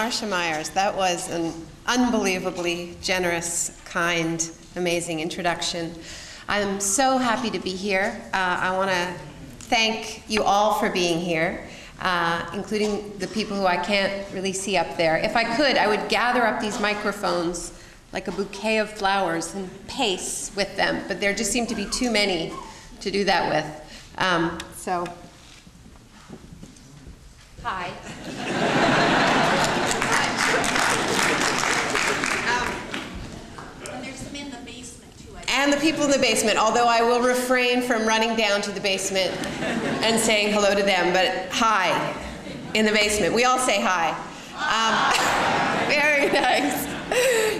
Marcia Myers, that was an unbelievably generous, kind, amazing introduction. I'm so happy to be here. I want to thank you all for being here, including the people who I can't really see up there. If I could, I would gather up these microphones like a bouquet of flowers and pace with them, but there just seem to be too many to do that with. So, hi. And there's some in the basement, too. And the people in the basement, although I will refrain from running down to the basement and saying hello to them, but hi, in the basement. We all say hi. Very nice.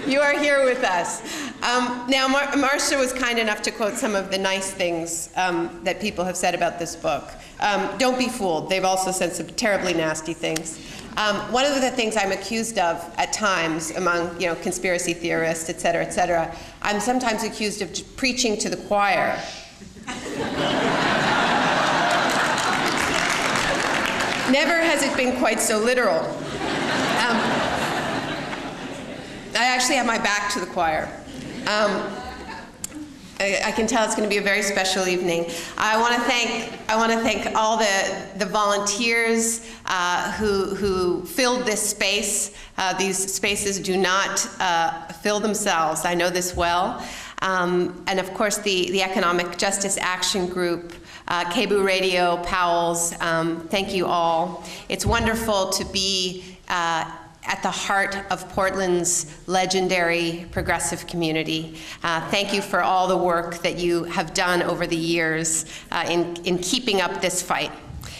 You are here with us. Now, Marcia was kind enough to quote some of the nice things that people have said about this book. Don't be fooled. They've also said some terribly nasty things. One of the things I'm accused of at times among conspiracy theorists, et cetera, I'm sometimes accused of preaching to the choir. Never has it been quite so literal. I actually have my back to the choir. I can tell it's going to be a very special evening. I want to thank all the volunteers who filled this space. These spaces do not fill themselves. I know this well. And of course, the Economic Justice Action Group, KBOO Radio, Powell's. Thank you all. It's wonderful to be at the heart of Portland's legendary progressive community. Thank you for all the work that you have done over the years in keeping up this fight.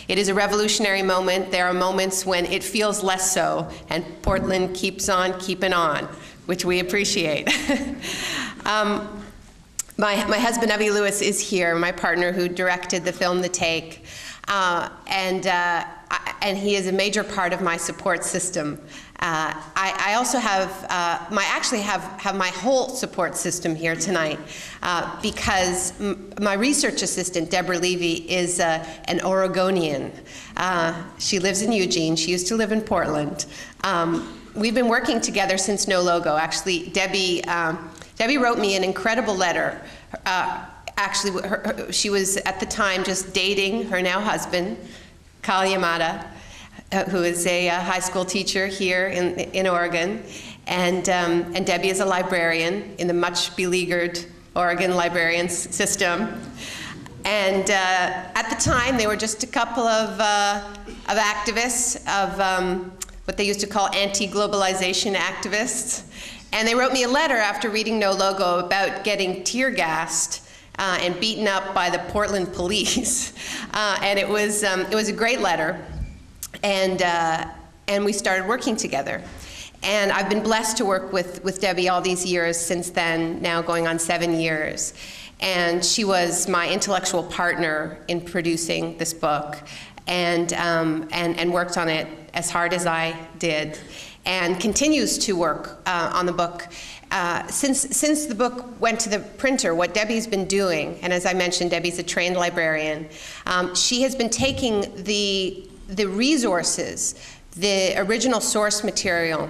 It is a revolutionary moment. There are moments when it feels less so, and Portland keeps on keeping on, which we appreciate. My husband, Evie Lewis, is here, my partner who directed the film The Take, and he is a major part of my support system. I also have have my whole support system here tonight because my research assistant, Deborah Levy, is an Oregonian. She lives in Eugene. She used to live in Portland. We've been working together since No Logo. Actually, Debbie wrote me an incredible letter. She was at the time just dating her now husband, Kal Yamada, who is a high school teacher here in Oregon, and Debbie is a librarian in the much beleaguered Oregon librarian system. And at the time, they were just a couple of activists, of what they used to call anti-globalization activists. And they wrote me a letter after reading No Logo about getting tear-gassed and beaten up by the Portland police. And it was a great letter. And we started working together. And I've been blessed to work with Debbie all these years since then, now going on 7 years. And she was my intellectual partner in producing this book and worked on it as hard as I did, and continues to work on the book. Since the book went to the printer, what Debbie's been doing, and as I mentioned, Debbie's a trained librarian, she has been taking the resources, the original source material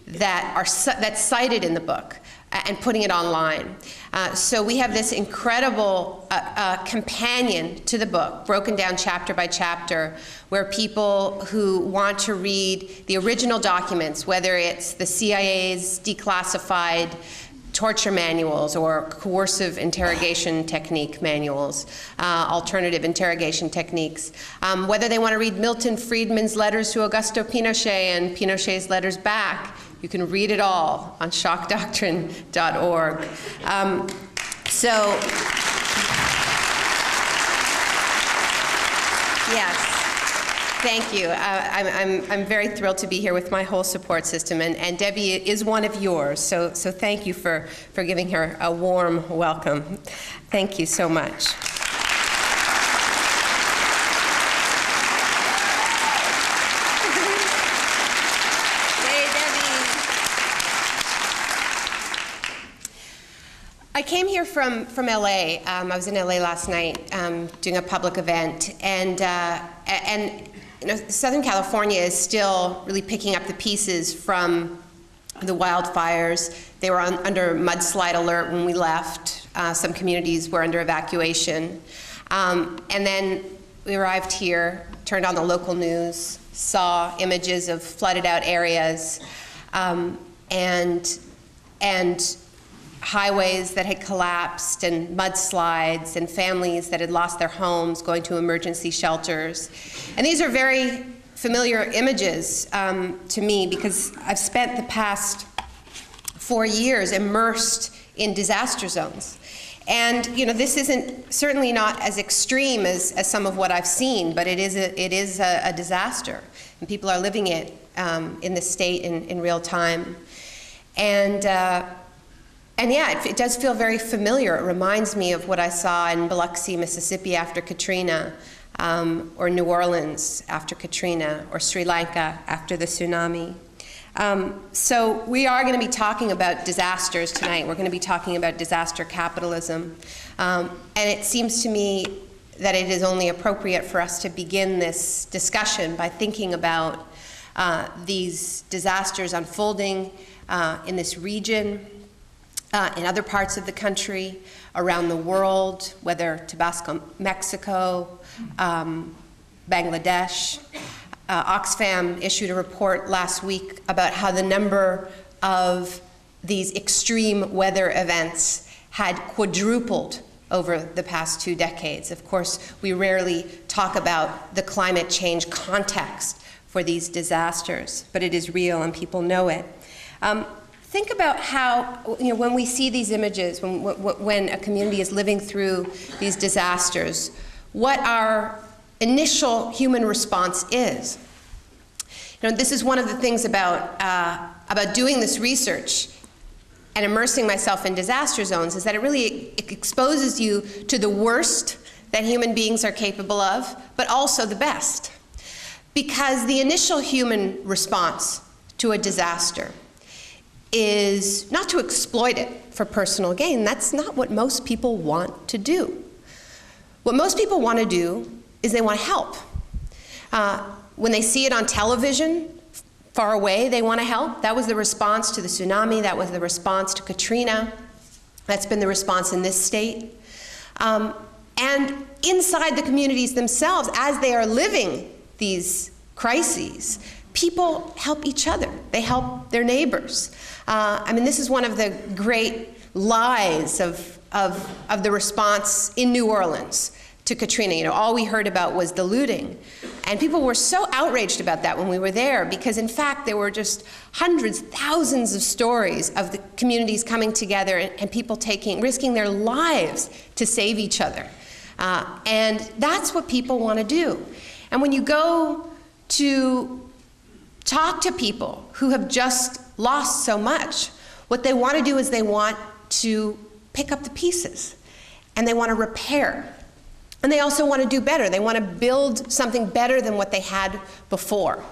that's cited in the book, and putting it online. So we have this incredible companion to the book, broken down chapter by chapter, where people who want to read the original documents, whether it's the CIA's declassified torture manuals or coercive interrogation technique manuals, alternative interrogation techniques, whether they want to read Milton Friedman's letters to Augusto Pinochet and Pinochet's letters back, you can read it all on shockdoctrine.org. Yes, thank you. I'm very thrilled to be here with my whole support system, and Debbie is one of yours, so thank you for giving her a warm welcome. Thank you so much. I came here from LA. I was in LA last night doing a public event, and Southern California is still really picking up the pieces from the wildfires. They were under mudslide alert when we left. Some communities were under evacuation. And then we arrived here, turned on the local news, saw images of flooded out areas, and highways that had collapsed, and mudslides, and families that had lost their homes going to emergency shelters. And these are very familiar images to me, because I've spent the past 4 years immersed in disaster zones. And this isn't certainly not as extreme as some of what I've seen, but it is a disaster, and people are living it in the state in real time. And yeah, it does feel very familiar. It reminds me of what I saw in Biloxi, Mississippi after Katrina, or New Orleans after Katrina, or Sri Lanka after the tsunami. So we are going to be talking about disasters tonight. We're going to be talking about disaster capitalism. And it seems to me that it is only appropriate for us to begin this discussion by thinking about these disasters unfolding in this region, in other parts of the country, around the world, whether Tabasco, Mexico, Bangladesh. Oxfam issued a report last week about how the number of these extreme weather events had quadrupled over the past 2 decades. Of course, we rarely talk about the climate change context for these disasters, but it is real and people know it. Think about how, when we see these images, when a community is living through these disasters, what our initial human response is. This is one of the things about doing this research and immersing myself in disaster zones, is that it really exposes you to the worst that human beings are capable of, but also the best. Because the initial human response to a disaster is not to exploit it for personal gain. That's not what most people want to do. What most people want to do is they want to help. When they see it on television, far away, they want to help. That was the response to the tsunami. That was the response to Katrina. That's been the response in this state. And inside the communities themselves, as they are living these crises, people help each other. They help their neighbors. This is one of the great lies of the response in New Orleans to Katrina. All we heard about was the looting. And people were so outraged about that when we were there, because in fact there were just hundreds, thousands of stories of the communities coming together and people risking their lives to save each other. And that's what people want to do. And when you go to talk to people who have just lost so much, what they want to do is they want to pick up the pieces, and they want to repair. And they also want to do better. They want to build something better than what they had before.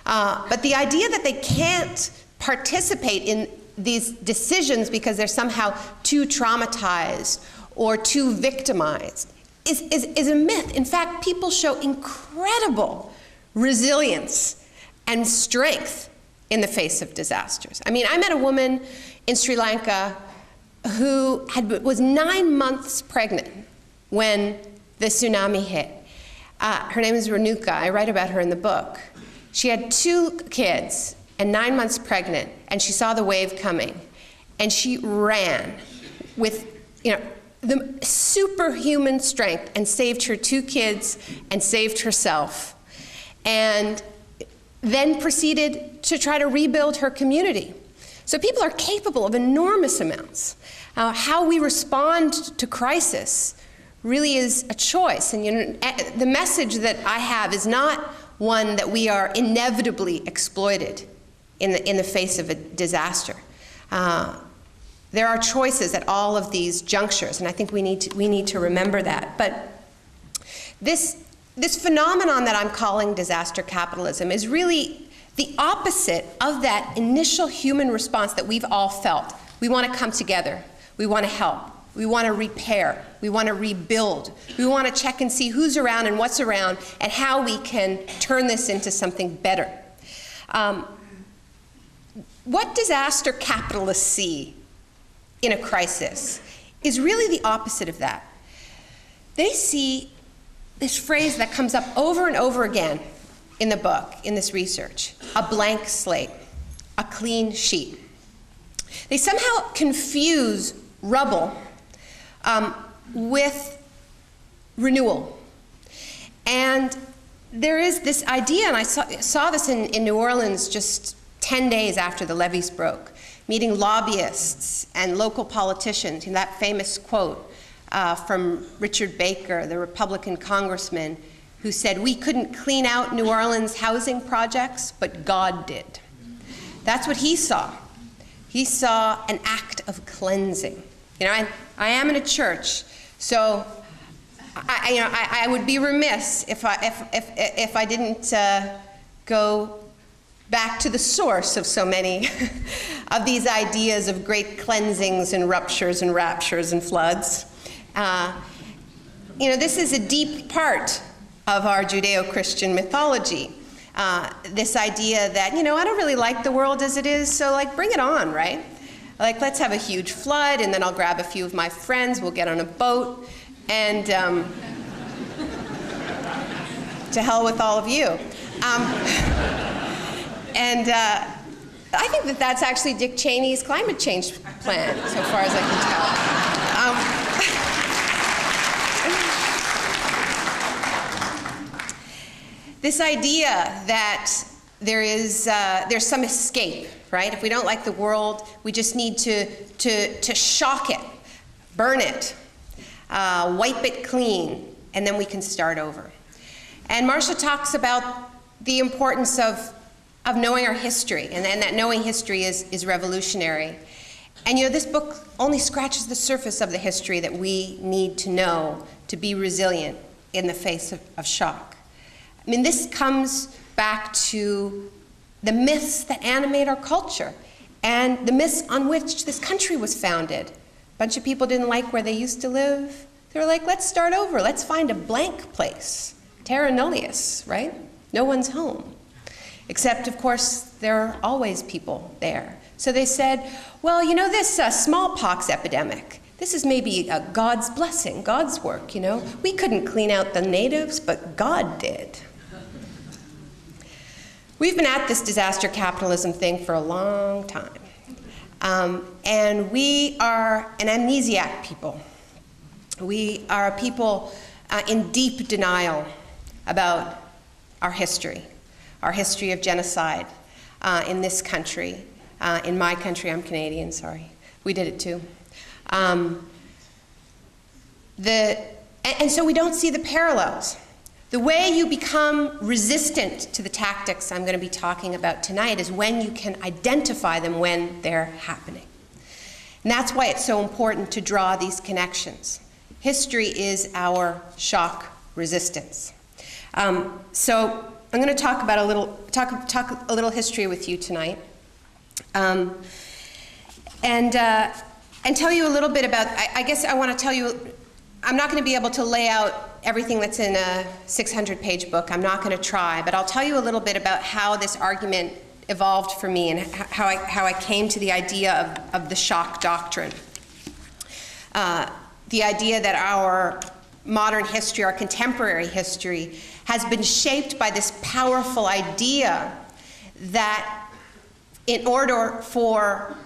But the idea that they can't participate in these decisions because they're somehow too traumatized or too victimized is a myth. In fact, people show incredible resilience and strength in the face of disasters. I met a woman in Sri Lanka who was 9 months pregnant when the tsunami hit. Her name is Renuka. I write about her in the book. She had 2 kids and 9 months pregnant, and she saw the wave coming, and she ran with the superhuman strength and saved her 2 kids and saved herself, and then proceeded to try to rebuild her community. So people are capable of enormous amounts. How we respond to crisis really is a choice. And the message that I have is not one that we are inevitably exploited in the face of a disaster. There are choices at all of these junctures, and I think we need to remember that. But this phenomenon that I'm calling disaster capitalism is really the opposite of that initial human response that we've all felt. We want to come together. We want to help. We want to repair. We want to rebuild. We want to check and see who's around and what's around and how we can turn this into something better. What disaster capitalists see in a crisis is really the opposite of that. They see this phrase that comes up over and over again in the book, in this research: a blank slate, a clean sheet. They somehow confuse rubble with renewal. And there is this idea, and I saw this in New Orleans just 10 days after the levees broke, meeting lobbyists and local politicians. And that famous quote from Richard Baker, the Republican congressman, who said, "We couldn't clean out New Orleans housing projects, but God did." That's what he saw. He saw an act of cleansing. You know, I am in a church, so I would be remiss if I didn't go back to the source of so many of these ideas of great cleansings and ruptures and raptures and floods. You know, this is a deep part of our Judeo-Christian mythology. This idea that, you know, I don't really like the world as it is, so like bring it on, right? Like, let's have a huge flood, and then I'll grab a few of my friends, we'll get on a boat, and to hell with all of you. I think that that's actually Dick Cheney's climate change plan, so far as I can tell. This idea that there's some escape, right? If we don't like the world, we just need to shock it, burn it, wipe it clean, and then we can start over. And Marcia talks about the importance of knowing our history, and that knowing history is revolutionary. And you know, this book only scratches the surface of the history that we need to know to be resilient in the face of shock. I mean, this comes back to the myths that animate our culture and the myths on which this country was founded. A bunch of people didn't like where they used to live. They were like, let's start over. Let's find a blank place. Terra nullius, right? No one's home. Except, of course, there are always people there. So they said, well, you know, this smallpox epidemic, this is maybe God's blessing, God's work, you know. We couldn't clean out the natives, but God did. We've been at this disaster capitalism thing for a long time. And we are an amnesiac people. We are a people in deep denial about our history of genocide in this country. In my country, I'm Canadian, sorry. We did it too. And so we don't see the parallels. The way you become resistant to the tactics I'm going to be talking about tonight is when you can identify them when they're happening. And that's why it's so important to draw these connections. History is our shock resistance. So I'm going to talk about talk a little history with you tonight, and tell you a little bit about. I guess I want to tell you. I'm not going to be able to lay out everything that's in a 600-page book. I'm not going to try, but I'll tell you a little bit about how this argument evolved for me and how I came to the idea of the shock doctrine. The idea that our modern history, our contemporary history, has been shaped by this powerful idea that in order for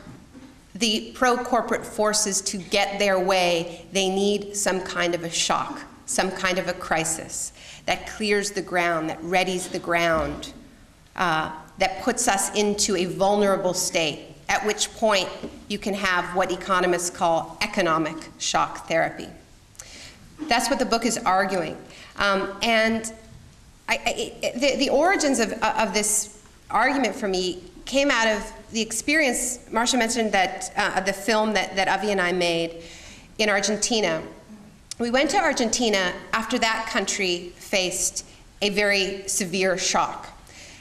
the pro-corporate forces to get their way, they need some kind of a shock, some kind of a crisis that clears the ground, that readies the ground, that puts us into a vulnerable state, at which point you can have what economists call economic shock therapy. That's what the book is arguing. And the origins of this argument for me came out of the experience. Marcia mentioned that of the film that Avi and I made in Argentina. We went to Argentina after that country faced a very severe shock.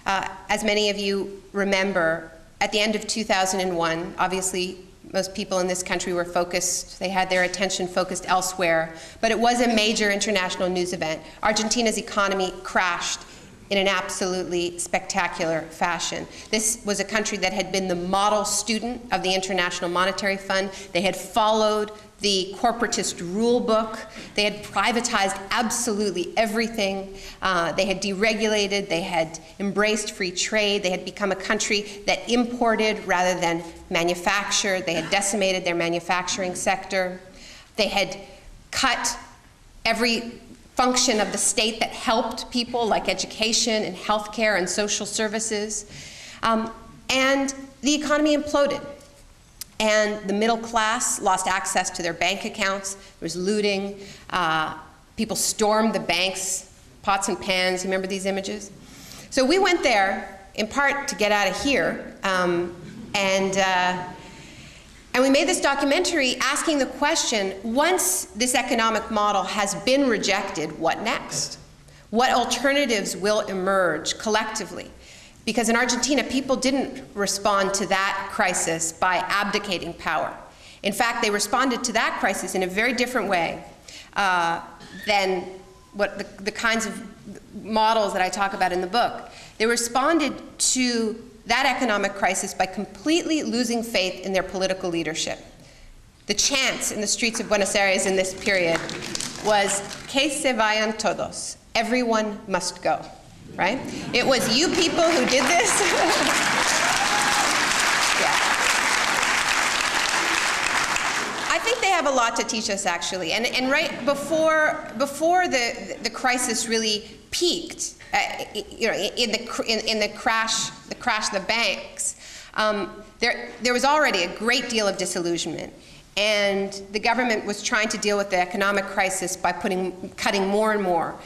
As many of you remember, at the end of 2001, obviously Most people in this country were focused, they had their attention focused elsewhere, but it was a major international news event. Argentina's economy crashed in an absolutely spectacular fashion. This was a country that had been the model student of the International Monetary Fund. They had followed the corporatist rule book. They had privatized absolutely everything. They had deregulated. They had embraced free trade. They had become a country that imported rather than manufactured. They had decimated their manufacturing sector. They had cut every function of the state that helped people, like education and healthcare and social services. And the economy imploded. And the middle class lost access to their bank accounts. There was looting. People stormed the banks, pots and pans. You remember these images? So we went there, in part, to get out of here. And we made this documentary asking the question, once this economic model has been rejected, what next? What alternatives will emerge collectively? Because in Argentina, people didn't respond to that crisis by abdicating power. In fact, they responded to that crisis in a very different way than what the kinds of models that I talk about in the book. They responded to that economic crisis by completely losing faith in their political leadership. The chants in the streets of Buenos Aires in this period was, "Que se vayan todos," everyone must go, right? It was you people who did this. Yeah. I think they have a lot to teach us, actually. And right before the crisis really peaked, in the crash of the banks, there was already a great deal of disillusionment, and the government was trying to deal with the economic crisis by cutting more and more,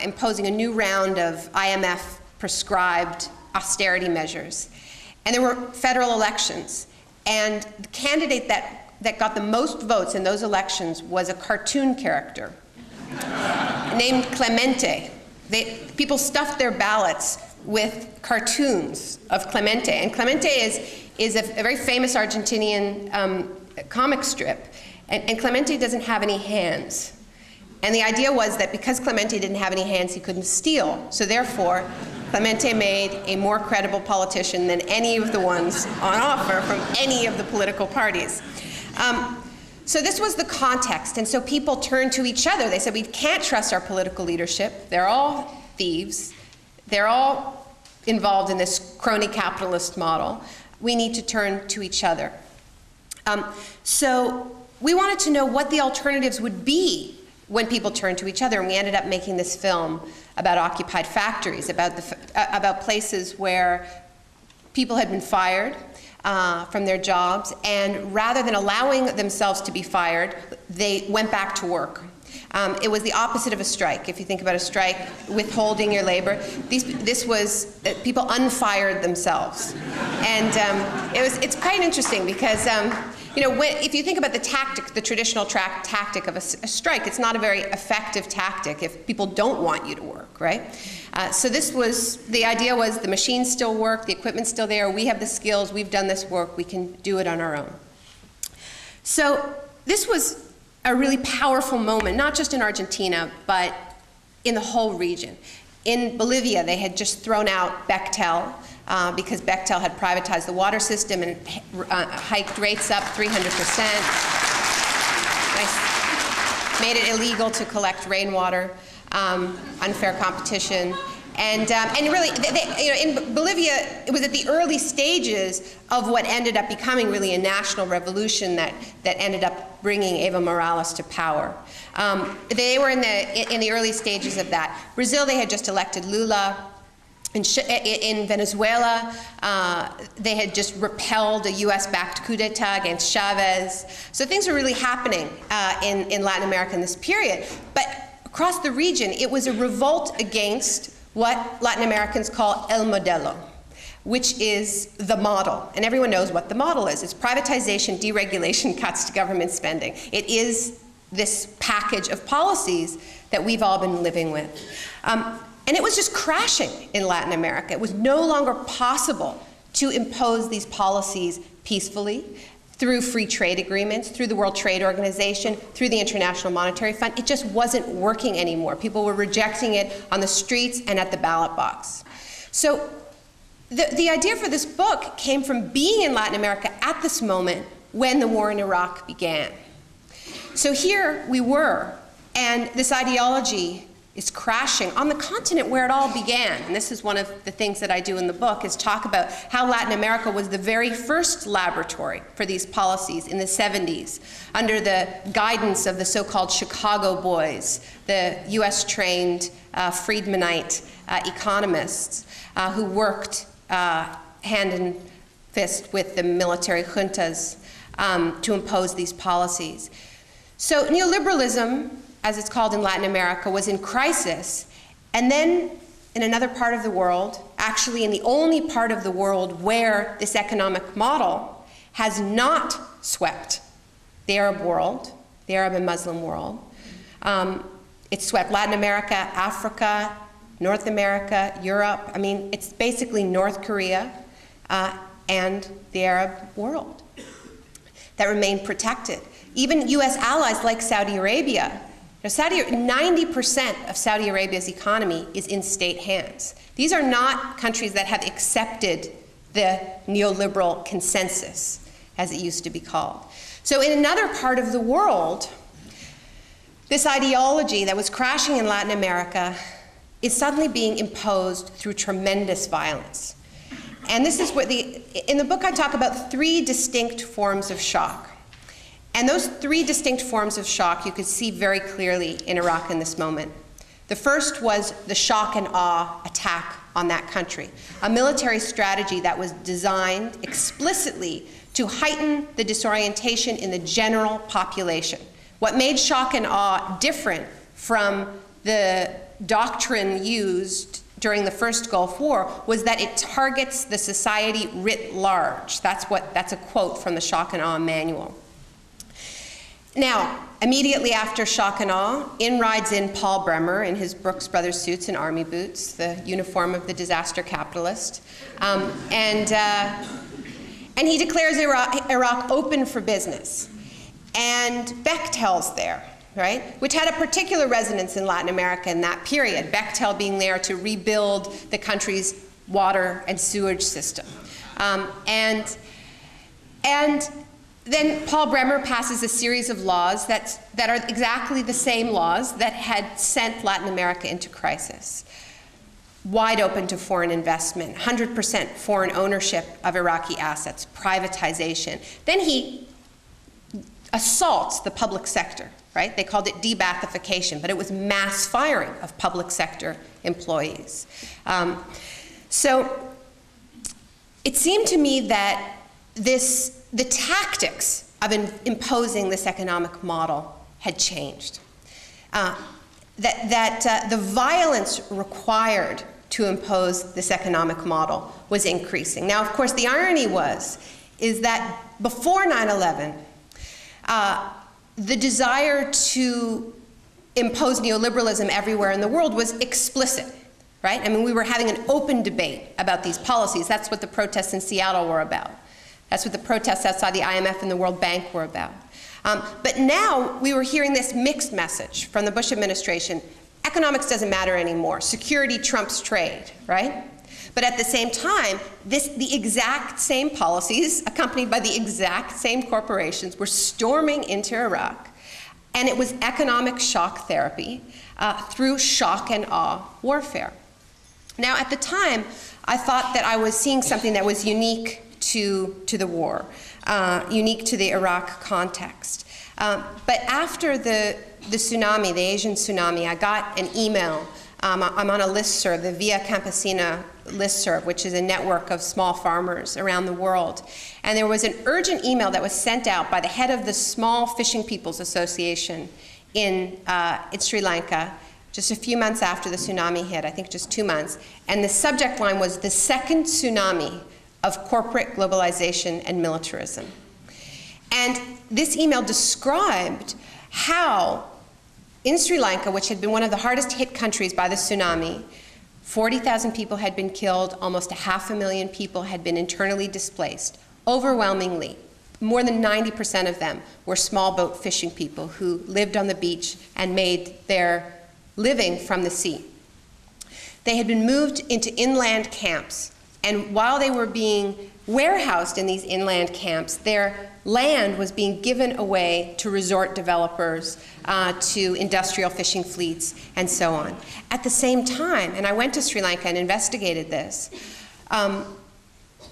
imposing a new round of IMF-prescribed austerity measures. And there were federal elections, and the candidate that got the most votes in those elections was a cartoon character named Clemente. People stuffed their ballots with cartoons of Clemente. And Clemente is a very famous Argentinian comic strip. And Clemente doesn't have any hands. And the idea was that because Clemente didn't have any hands, he couldn't steal. So therefore, Clemente made a more credible politician than any of the ones on offer from any of the political parties. So this was the context, and so people turned to each other. They said, we can't trust our political leadership. They're all thieves. They're all involved in this crony capitalist model. We need to turn to each other. So we wanted to know what the alternatives would be when people turned to each other, and we ended up making this film about occupied factories, about places where people had been fired from their jobs, and rather than allowing themselves to be fired, they went back to work. It was the opposite of a strike. If you think about a strike, withholding your labor, this was people unfired themselves, and it's quite interesting because if you think about the traditional tactic of a strike, it's not a very effective tactic if people don't want you to work, right? So the idea was the machines still work, the equipment's still there, we have the skills, we've done this work, we can do it on our own. So this was a really powerful moment, not just in Argentina, but in the whole region. In Bolivia, they had just thrown out Bechtel because Bechtel had privatized the water system and hiked rates up 300%. Made it illegal to collect rainwater, unfair competition. And really, in Bolivia, it was at the early stages of what ended up becoming really a national revolution that ended up bringing Evo Morales to power. They were in the early stages of that. Brazil, they had just elected Lula. In Venezuela, they had just repelled a US-backed coup d'etat against Chavez. So things were really happening in Latin America in this period. But across the region, it was a revolt against what Latin Americans call el modelo, which is the model. And everyone knows what the model is. It's privatization, deregulation, cuts to government spending. It is this package of policies that we've all been living with. And it was just crashing in Latin America. It was no longer possible to impose these policies peacefully. through free trade agreements, through the World Trade Organization, through the International Monetary Fund. It just wasn't working anymore. People were rejecting it on the streets and at the ballot box. So the idea for this book came from being in Latin America at this moment when the war in Iraq began. So here we were, and this ideology is crashing on the continent where it all began. And this is one of the things that I do in the book, is talk about how Latin America was the very first laboratory for these policies in the 70s, under the guidance of the so-called Chicago boys, the US-trained Friedmanite economists who worked hand in fist with the military juntas to impose these policies. So neoliberalism, as it's called in Latin America, was in crisis. And then in another part of the world, actually in the only part of the world where this economic model has not swept the Arab world, the Arab and Muslim world. It swept Latin America, Africa, North America, Europe. I mean, it's basically North Korea and the Arab world that remained protected. Even US allies like Saudi Arabia. 90% of Saudi Arabia's economy is in state hands. These are not countries that have accepted the neoliberal consensus, as it used to be called. So in another part of the world, this ideology that was crashing in Latin America is suddenly being imposed through tremendous violence. And this is what in the book I talk about 3 distinct forms of shock. And those 3 distinct forms of shock you could see very clearly in Iraq in this moment. The first was the shock and awe attack on that country, a military strategy that was designed explicitly to heighten the disorientation in the general population. What made shock and awe different from the doctrine used during the first Gulf War was that it targets the society writ large. That's a quote from the shock and awe manual. Now, immediately after shock and awe, in rides in Paul Bremer in his Brooks Brothers suits and army boots, the uniform of the disaster capitalist, and he declares Iraq open for business. And Bechtel's there, right, which had a particular resonance in Latin America in that period, Bechtel being there to rebuild the country's water and sewage system. And then Paul Bremer passes a series of laws that are exactly the same laws that had sent Latin America into crisis. Wide open to foreign investment, 100% foreign ownership of Iraqi assets, privatization. Then he assaults the public sector, right? They called it de-Baathification, but it was mass firing of public sector employees. So it seemed to me that the tactics of imposing this economic model had changed. The violence required to impose this economic model was increasing. Now, of course, the irony is that before 9/11, the desire to impose neoliberalism everywhere in the world was explicit, right? I mean, we were having an open debate about these policies. That's what the protests in Seattle were about. That's what the protests outside the IMF and the World Bank were about. But now we were hearing this mixed message from the Bush administration. Economics doesn't matter anymore. Security trumps trade, right? But at the same time, the exact same policies, accompanied by the exact same corporations, were storming into Iraq. And it was economic shock therapy through shock and awe warfare. Now, at the time, I thought that I was seeing something that was unique to the war, unique to the Iraq context. But after the tsunami, the Asian tsunami, I got an email. I'm on a listserv, the Via Campesina listserv, which is a network of small farmers around the world. And there was an urgent email that was sent out by the head of the Small Fishing Peoples Association in Sri Lanka, just a few months after the tsunami hit, I think just 2 months. And the subject line was "The Second Tsunami of Corporate Globalization and Militarism." And this email described how in Sri Lanka, which had been one of the hardest hit countries by the tsunami, 40,000 people had been killed, almost 500,000 people had been internally displaced, overwhelmingly more than 90% of them were small boat fishing people who lived on the beach and made their living from the sea. They had been moved into inland camps, and while they were being warehoused in these inland camps, their land was being given away to resort developers, to industrial fishing fleets, and so on. At the same time, and I went to Sri Lanka and investigated this,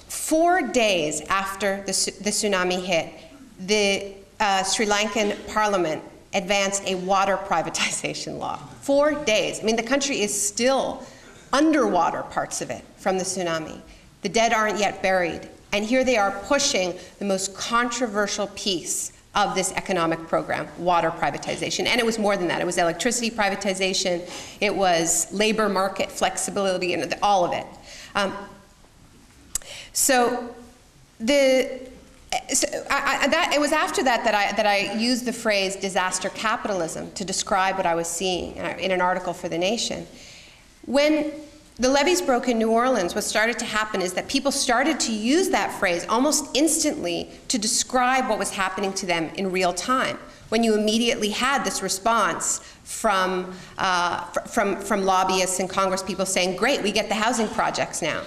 4 days after the tsunami hit, the Sri Lankan parliament advanced a water privatization law. 4 days. I mean, the country is still underwater, parts of it, from the tsunami. The dead aren't yet buried. And here they are pushing the most controversial piece of this economic program, water privatization. And it was more than that. It was electricity privatization. It was labor market flexibility, and all of it. It was after that I used the phrase disaster capitalism to describe what I was seeing in an article for The Nation. When the levees broke in New Orleans, what started to happen is that people started to use that phrase almost instantly to describe what was happening to them in real time, when you immediately had this response from lobbyists and Congress people saying, great, we get the housing projects now.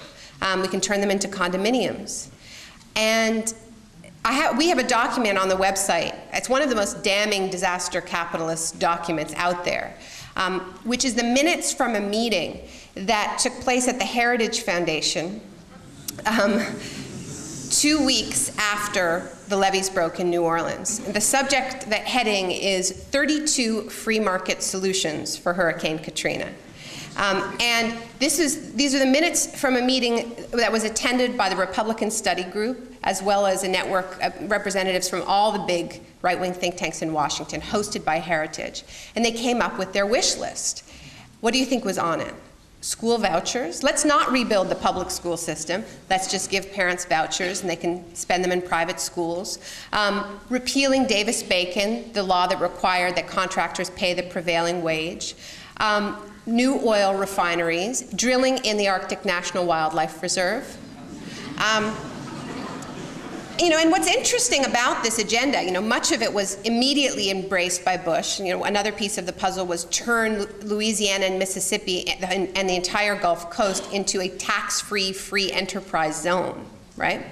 We can turn them into condominiums. And we have a document on the website. It's one of the most damning disaster capitalist documents out there, which is the minutes from a meeting that took place at the Heritage Foundation 2 weeks after the levees broke in New Orleans. The subject, that heading, is 32 free market solutions for Hurricane Katrina. And these are the minutes from a meeting that was attended by the Republican Study Group, as well as a network of representatives from all the big right-wing think tanks in Washington, hosted by Heritage. And they came up with their wish list. What do you think was on it? School vouchers. Let's not rebuild the public school system. Let's just give parents vouchers and they can spend them in private schools. Repealing Davis-Bacon, the law that required that contractors pay the prevailing wage. New oil refineries. Drilling in the Arctic National Wildlife Reserve. And what's interesting about this agenda, much of it was immediately embraced by Bush. Another piece of the puzzle was turn Louisiana and Mississippi and the entire Gulf Coast into a tax-free, free enterprise zone, right?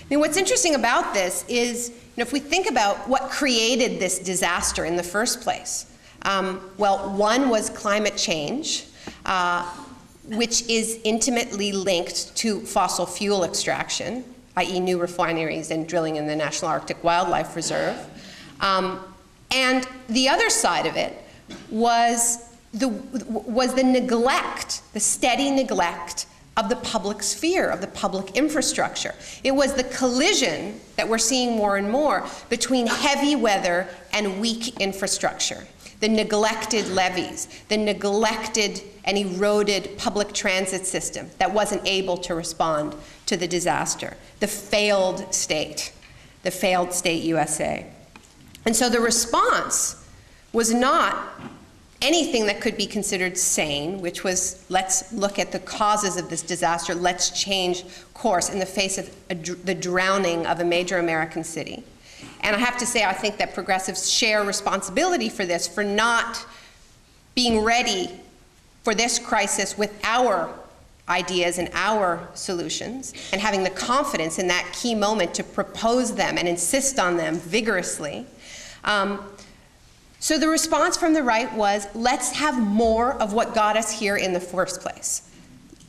What's interesting about this is, if we think about what created this disaster in the first place, well, one was climate change, which is intimately linked to fossil fuel extraction, i.e. new refineries and drilling in the National Arctic Wildlife Reserve. And the other side of it was the neglect, the steady neglect of the public sphere, of the public infrastructure. It was the collision that we're seeing more and more between heavy weather and weak infrastructure. The neglected levees, the neglected and eroded public transit system that wasn't able to respond to the disaster, the failed state USA. And so the response was not anything that could be considered sane, which was, let's look at the causes of this disaster, let's change course in the face of the drowning of a major American city. And I have to say, I think that progressives share responsibility for this, for not being ready for this crisis with our ideas and our solutions, and having the confidence in that key moment to propose them and insist on them vigorously. So the response from the right was, let's have more of what got us here in the first place.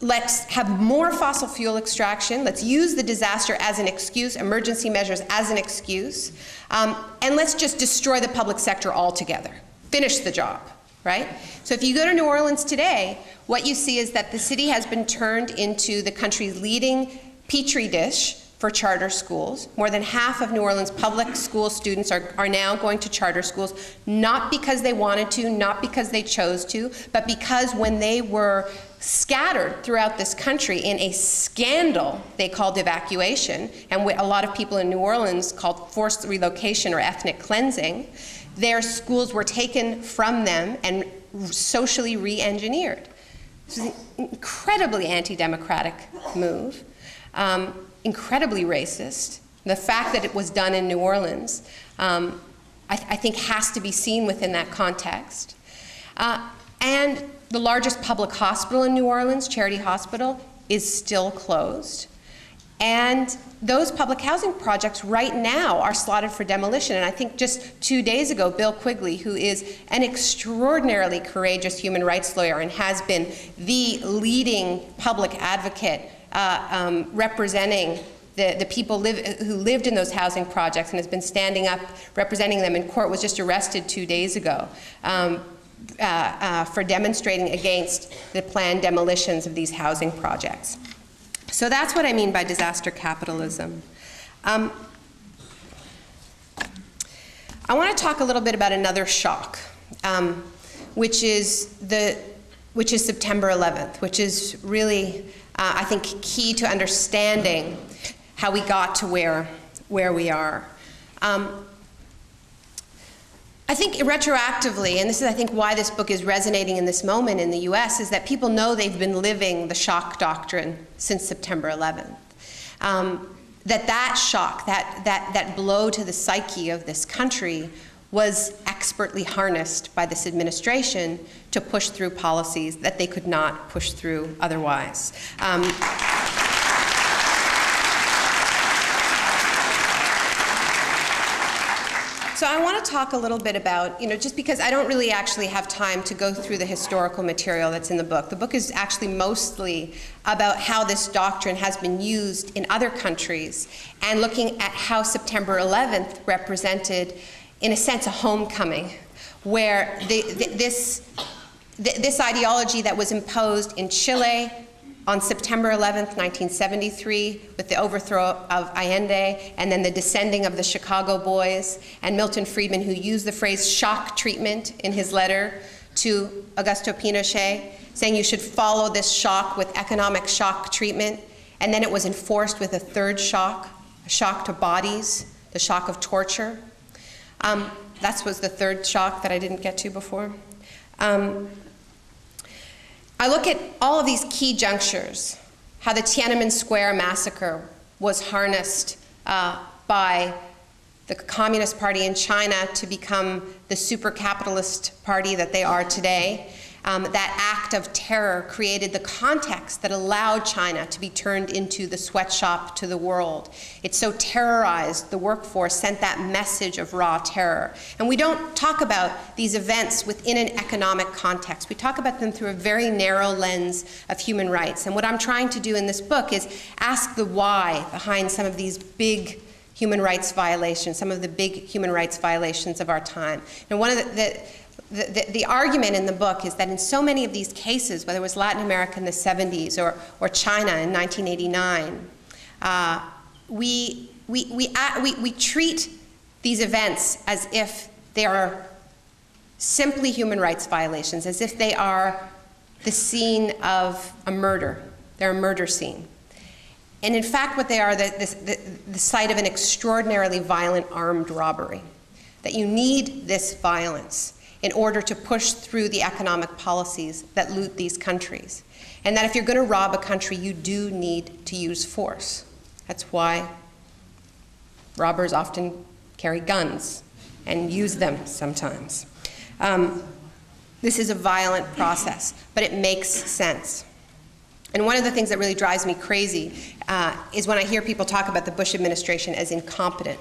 Let's have more fossil fuel extraction. Let's use the disaster as an excuse, emergency measures as an excuse, and let's just destroy the public sector altogether. Finish the job, right? So if you go to New Orleans today, what you see is that the city has been turned into the country's leading petri dish for charter schools. More than half of New Orleans public school students are now going to charter schools, not because they wanted to, not because they chose to, but because when they were scattered throughout this country in a scandal they called evacuation, and what a lot of people in New Orleans called forced relocation or ethnic cleansing, their schools were taken from them and socially re-engineered. This is an incredibly anti-democratic move, incredibly racist, The fact that it was done in New Orleans, I think has to be seen within that context. And the largest public hospital in New Orleans, Charity Hospital, is still closed. And those public housing projects right now are slotted for demolition. And I think just 2 days ago, Bill Quigley, who is an extraordinarily courageous human rights lawyer and has been the leading public advocate representing the people who lived in those housing projects and has been standing up representing them in court, was just arrested 2 days ago for demonstrating against the planned demolitions of these housing projects. So that's what I mean by disaster capitalism. I want to talk a little bit about another shock, which is September 11th, which is really, I think, key to understanding how we got to where we are. I think retroactively, and this is, I think, why this book is resonating in this moment in the US, is that people know they've been living the shock doctrine since September 11th. That shock, that blow to the psyche of this country was expertly harnessed by this administration to push through policies that they could not push through otherwise. So I want to talk a little bit about, just because I don't really actually have time to go through the historical material that's in the book. The book is actually mostly about how this doctrine has been used in other countries and looking at how September 11th represented, in a sense, a homecoming, where this ideology that was imposed in Chile on September 11th, 1973, with the overthrow of Allende, and then the descending of the Chicago Boys, and Milton Friedman, who used the phrase shock treatment in his letter to Augusto Pinochet, saying you should follow this shock with economic shock treatment. And then it was enforced with a third shock, a shock to bodies, the shock of torture. That was the third shock that I didn't get to before. I look at all of these key junctures, how the Tiananmen Square massacre was harnessed by the Communist Party in China to become the super capitalist party that they are today. That act of terror created the context that allowed China to be turned into the sweatshop to the world. It so terrorized the workforce, sent that message of raw terror. And we don't talk about these events within an economic context. We talk about them through a very narrow lens of human rights. And what I'm trying to do in this book is ask the why behind some of these big human rights violations, some of the big human rights violations of our time. And one of the argument in the book is that in so many of these cases, whether it was Latin America in the 70s or China in 1989, we treat these events as if they are simply human rights violations, as if they are the scene of a murder. They're a murder scene. And in fact, what they are, the site of an extraordinarily violent armed robbery. That you need this violence in order to push through the economic policies that loot these countries. And that if you're going to rob a country, you do need to use force. That's why robbers often carry guns and use them sometimes. This is a violent process, but it makes sense. And one of the things that really drives me crazy is when I hear people talk about the Bush administration as incompetent.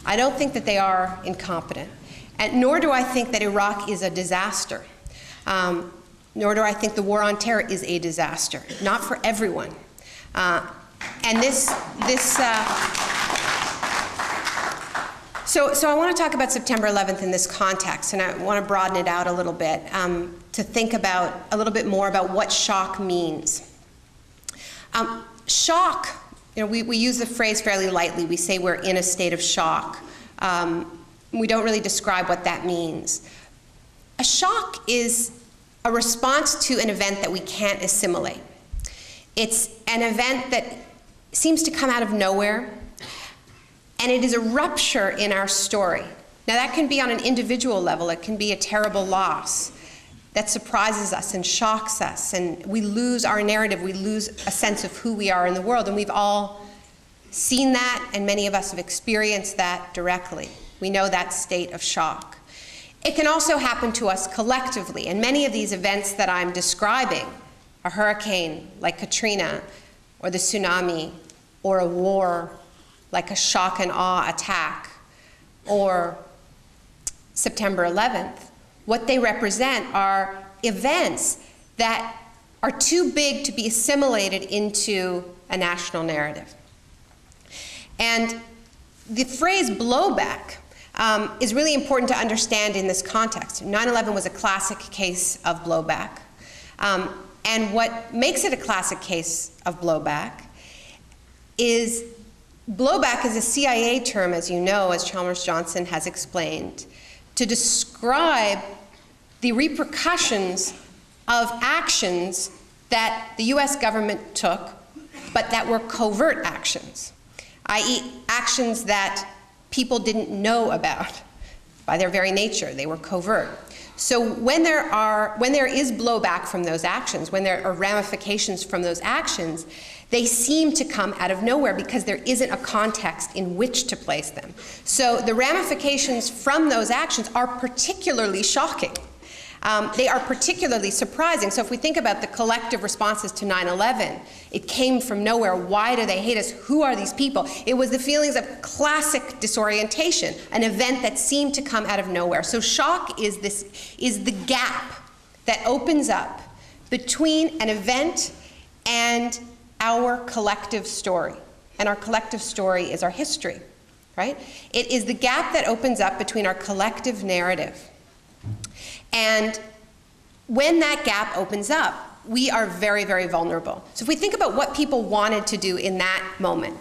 I don't think that they are incompetent. And nor do I think that Iraq is a disaster. Nor do I think the war on terror is a disaster. Not for everyone. And So I want to talk about September 11th in this context, and I want to broaden it out a little bit to think about a little bit more about what shock means. Shock, we use the phrase fairly lightly. We say we're in a state of shock. We don't really describe what that means. A shock is a response to an event that we can't assimilate. It's an event that seems to come out of nowhere, and it is a rupture in our story. Now that can be on an individual level. It can be a terrible loss that surprises us and shocks us, and we lose our narrative. We lose a sense of who we are in the world, and we've all seen that, and many of us have experienced that directly. We know that state of shock. It can also happen to us collectively, and many of these events that I'm describing, a hurricane like Katrina, or the tsunami, or a war like a shock and awe attack, or September 11th, what they represent are events that are too big to be assimilated into a national narrative. And the phrase blowback is really important to understand in this context. 9/11 was a classic case of blowback. And what makes it a classic case of blowback is a CIA term, as you know, as Chalmers Johnson has explained, to describe the repercussions of actions that the US government took, but that were covert actions, i.e. actions that people didn't know about. By their very nature, they were covert. So when there is blowback from those actions, when there are ramifications from those actions, they seem to come out of nowhere because there isn't a context in which to place them. So the ramifications from those actions are particularly shocking. They are particularly surprising. So if we think about the collective responses to 9/11, it came from nowhere. Why do they hate us? Who are these people? It was the feelings of classic disorientation, an event that seemed to come out of nowhere. So shock is the gap that opens up between an event and our collective story. And our collective story is our history, right? It is the gap that opens up between our collective narrative. And when that gap opens up, we are very, very vulnerable. So if we think about what people wanted to do in that moment,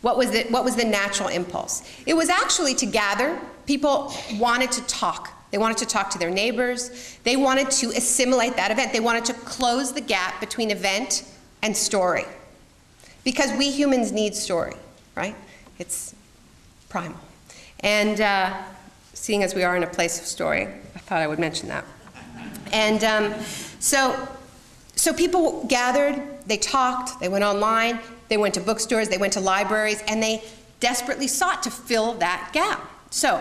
what was the natural impulse? It was actually to gather. People wanted to talk. They wanted to talk to their neighbors. They wanted to assimilate that event. They wanted to close the gap between event and story. Because we humans need story, right? It's primal. And seeing as we are in a place of story, I thought I would mention that. And so people gathered, they talked, they went online, they went to bookstores, they went to libraries, and they desperately sought to fill that gap. So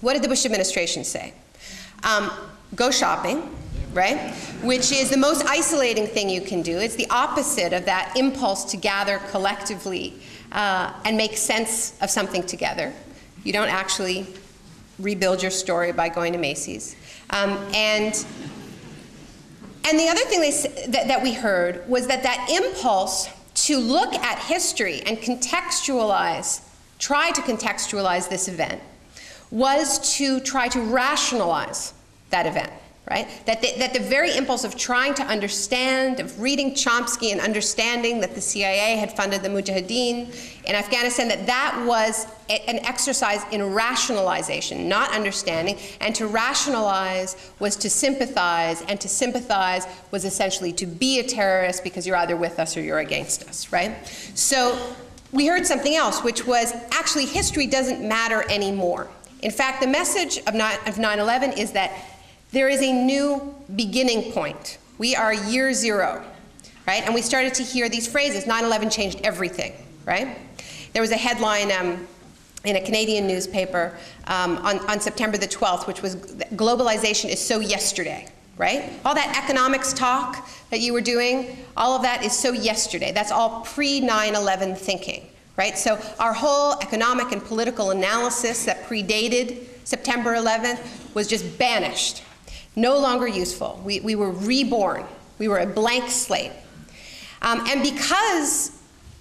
what did the Bush administration say? Go shopping, right? Which is the most isolating thing you can do. It's the opposite of that impulse to gather collectively and make sense of something together. You don't actually rebuild your story by going to Macy's. And the other thing that we heard was that impulse to look at history and try to contextualize this event, was to try to rationalize that event, right? That the very impulse of trying to understand, of reading Chomsky and understanding that the CIA had funded the Mujahideen in Afghanistan, that was an exercise in rationalization, not understanding. And to rationalize was to sympathize, and to sympathize was essentially to be a terrorist because you're either with us or you're against us, right? So we heard something else, which was actually history doesn't matter anymore. In fact, the message of 9/11 is that there is a new beginning point. We are year zero, right? And we started to hear these phrases, 9/11 changed everything, right? There was a headline in a Canadian newspaper on September the 12th, which was, globalization is so yesterday, right? All that economics talk that you were doing, all of that is so yesterday. That's all pre-9/11 thinking, right? So our whole economic and political analysis that predated September 11th was just banished. No longer useful. We were reborn. We were a blank slate. And because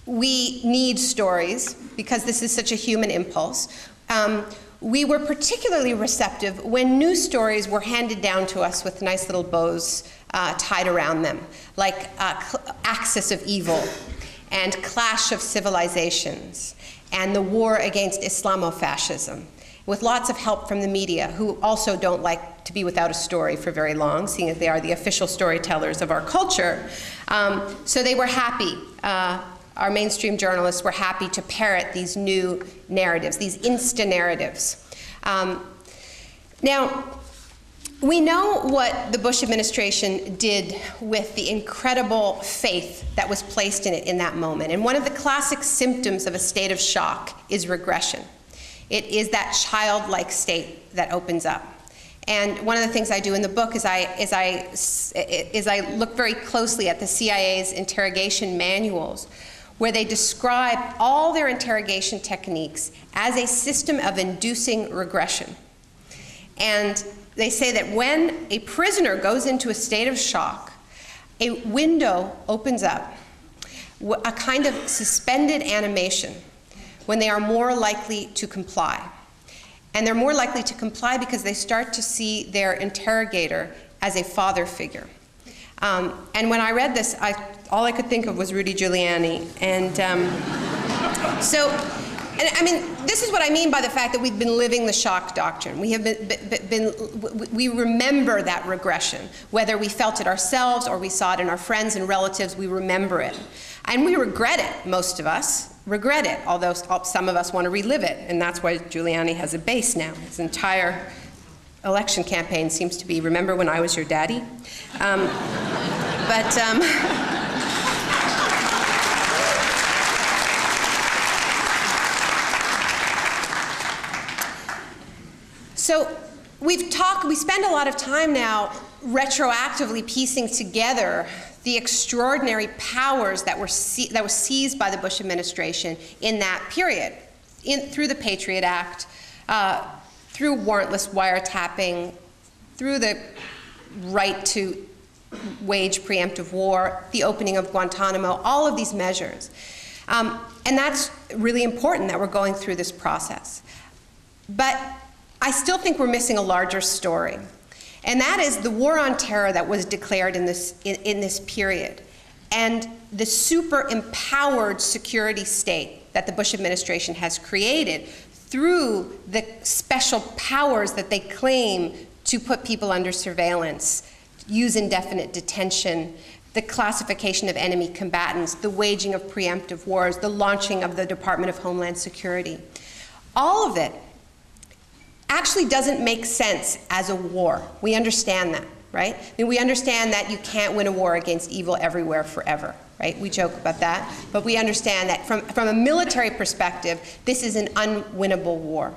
we need stories, because this is such a human impulse, we were particularly receptive when news stories were handed down to us with nice little bows tied around them, like Axis of Evil and Clash of Civilizations and the war against Islamofascism, with lots of help from the media, who also don't like to be without a story for very long, seeing as they are the official storytellers of our culture. So they were happy. Our mainstream journalists were happy to parrot these new narratives, these insta-narratives. Now, We know what the Bush administration did with the incredible faith that was placed in it in that moment. And one of the classic symptoms of a state of shock is regression. It is that childlike state that opens up. And one of the things I do in the book is I look very closely at the CIA's interrogation manuals, where they describe all their interrogation techniques as a system of inducing regression. And they say that when a prisoner goes into a state of shock, a window opens up, a kind of suspended animation, when they are more likely to comply. And they're more likely to comply because they start to see their interrogator as a father figure. And when I read this, all I could think of was Rudy Giuliani. And I mean, this is what I mean by the fact that we've been living the shock doctrine. We have we remember that regression. Whether we felt it ourselves or we saw it in our friends and relatives, we remember it. And we regret it, most of us regret it, although some of us want to relive it. And that's why Giuliani has a base now. His entire election campaign seems to be, remember when I was your daddy? So we spend a lot of time now retroactively piecing together the extraordinary powers that were seized by the Bush administration in that period, through the Patriot Act, through warrantless wiretapping, through the right to wage preemptive war, the opening of Guantanamo, all of these measures. And that's really important that we're going through this process. But I still think we're missing a larger story. And that is the war on terror that was declared in this period, and the super empowered security state that the Bush administration has created through the special powers that they claim to put people under surveillance, use indefinite detention, the classification of enemy combatants, the waging of preemptive wars, the launching of the Department of Homeland Security. All of it actually doesn't make sense as a war. We understand that, right? I mean, we understand that you can't win a war against evil everywhere forever, right? We joke about that, but we understand that from a military perspective, this is an unwinnable war.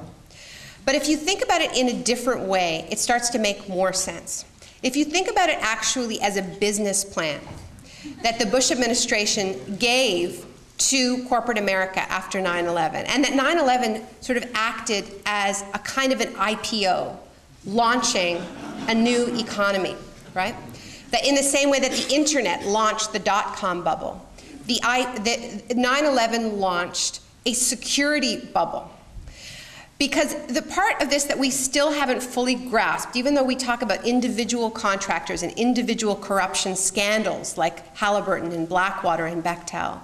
But if you think about it in a different way, it starts to make more sense. If you think about it actually as a business plan that the Bush administration gave to corporate America after 9/11, and that 9/11 sort of acted as a kind of an IPO, launching a new economy, right? That in the same way that the internet launched the dot-com bubble, the 9/11 launched a security bubble. Because the part of this that we still haven't fully grasped, even though we talk about individual contractors and individual corruption scandals like Halliburton and Blackwater and Bechtel,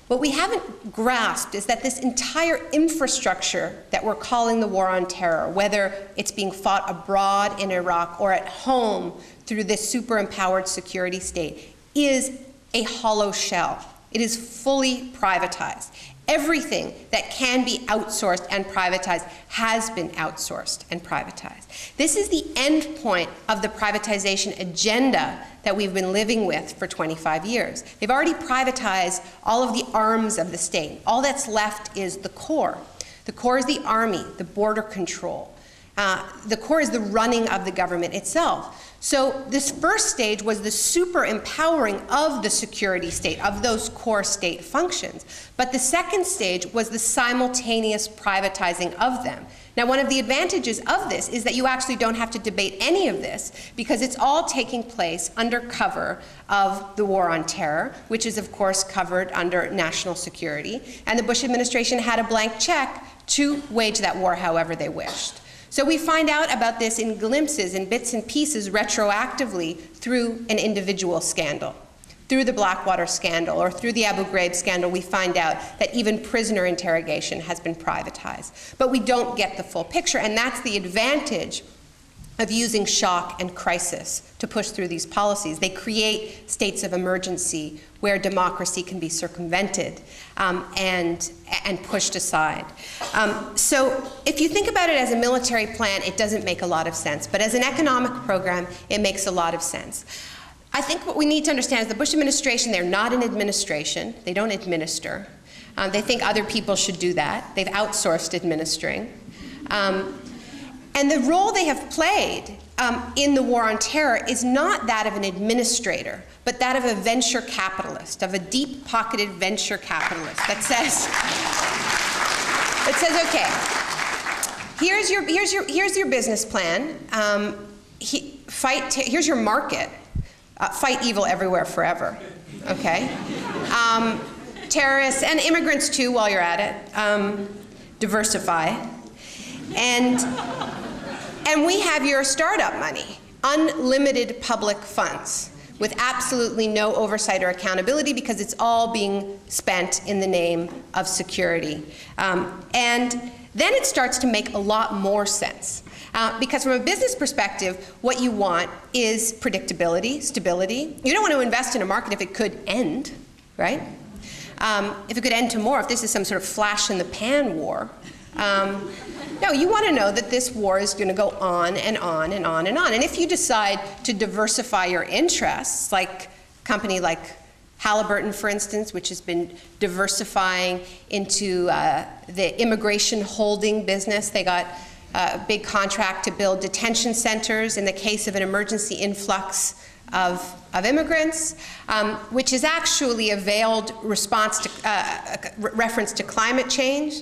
what we haven't grasped is that this entire infrastructure that we're calling the war on terror, whether it's being fought abroad in Iraq or at home through this super empowered security state, is a hollow shell. It is fully privatized. Everything that can be outsourced and privatized has been outsourced and privatized. This is the end point of the privatization agenda that we've been living with for 25 years. They've already privatized all of the arms of the state. All that's left is the core. The core is the army, the border control. The core is the running of the government itself. So this first stage was the super empowering of the security state, of those core state functions. But the second stage was the simultaneous privatizing of them. Now, one of the advantages of this is that you actually don't have to debate any of this, because it's all taking place under cover of the war on terror, which is, of course, covered under national security. And the Bush administration had a blank check to wage that war however they wished. So we find out about this in glimpses and bits and pieces retroactively through an individual scandal. Through the Blackwater scandal or through the Abu Ghraib scandal, we find out that even prisoner interrogation has been privatized. But we don't get the full picture, and that's the advantage of using shock and crisis to push through these policies. They create states of emergency where democracy can be circumvented and pushed aside. So if you think about it as a military plan, it doesn't make a lot of sense. But as an economic program, it makes a lot of sense. I think what we need to understand is the Bush administration, they're not an administration. They don't administer. They think other people should do that. They've outsourced administering. And the role they have played in the war on terror is not that of an administrator, but that of a venture capitalist, of a deep-pocketed venture capitalist that says, okay, here's your business plan. Here's your market. Fight evil everywhere forever. Okay. Terrorists and immigrants too, while you're at it. Diversify. And we have your startup money, unlimited public funds, with absolutely no oversight or accountability because it's all being spent in the name of security. And then it starts to make a lot more sense. Because from a business perspective, what you want is predictability, stability. You don't want to invest in a market if it could end, right? If it could end tomorrow, if this is some sort of flash-in-the-pan war. No, you want to know that this war is going to go on and on and on and on. And if you decide to diversify your interests, like a company like Halliburton, for instance, which has been diversifying into the immigration holding business. They got a big contract to build detention centers in the case of an emergency influx of immigrants, which is actually a veiled response to reference to climate change.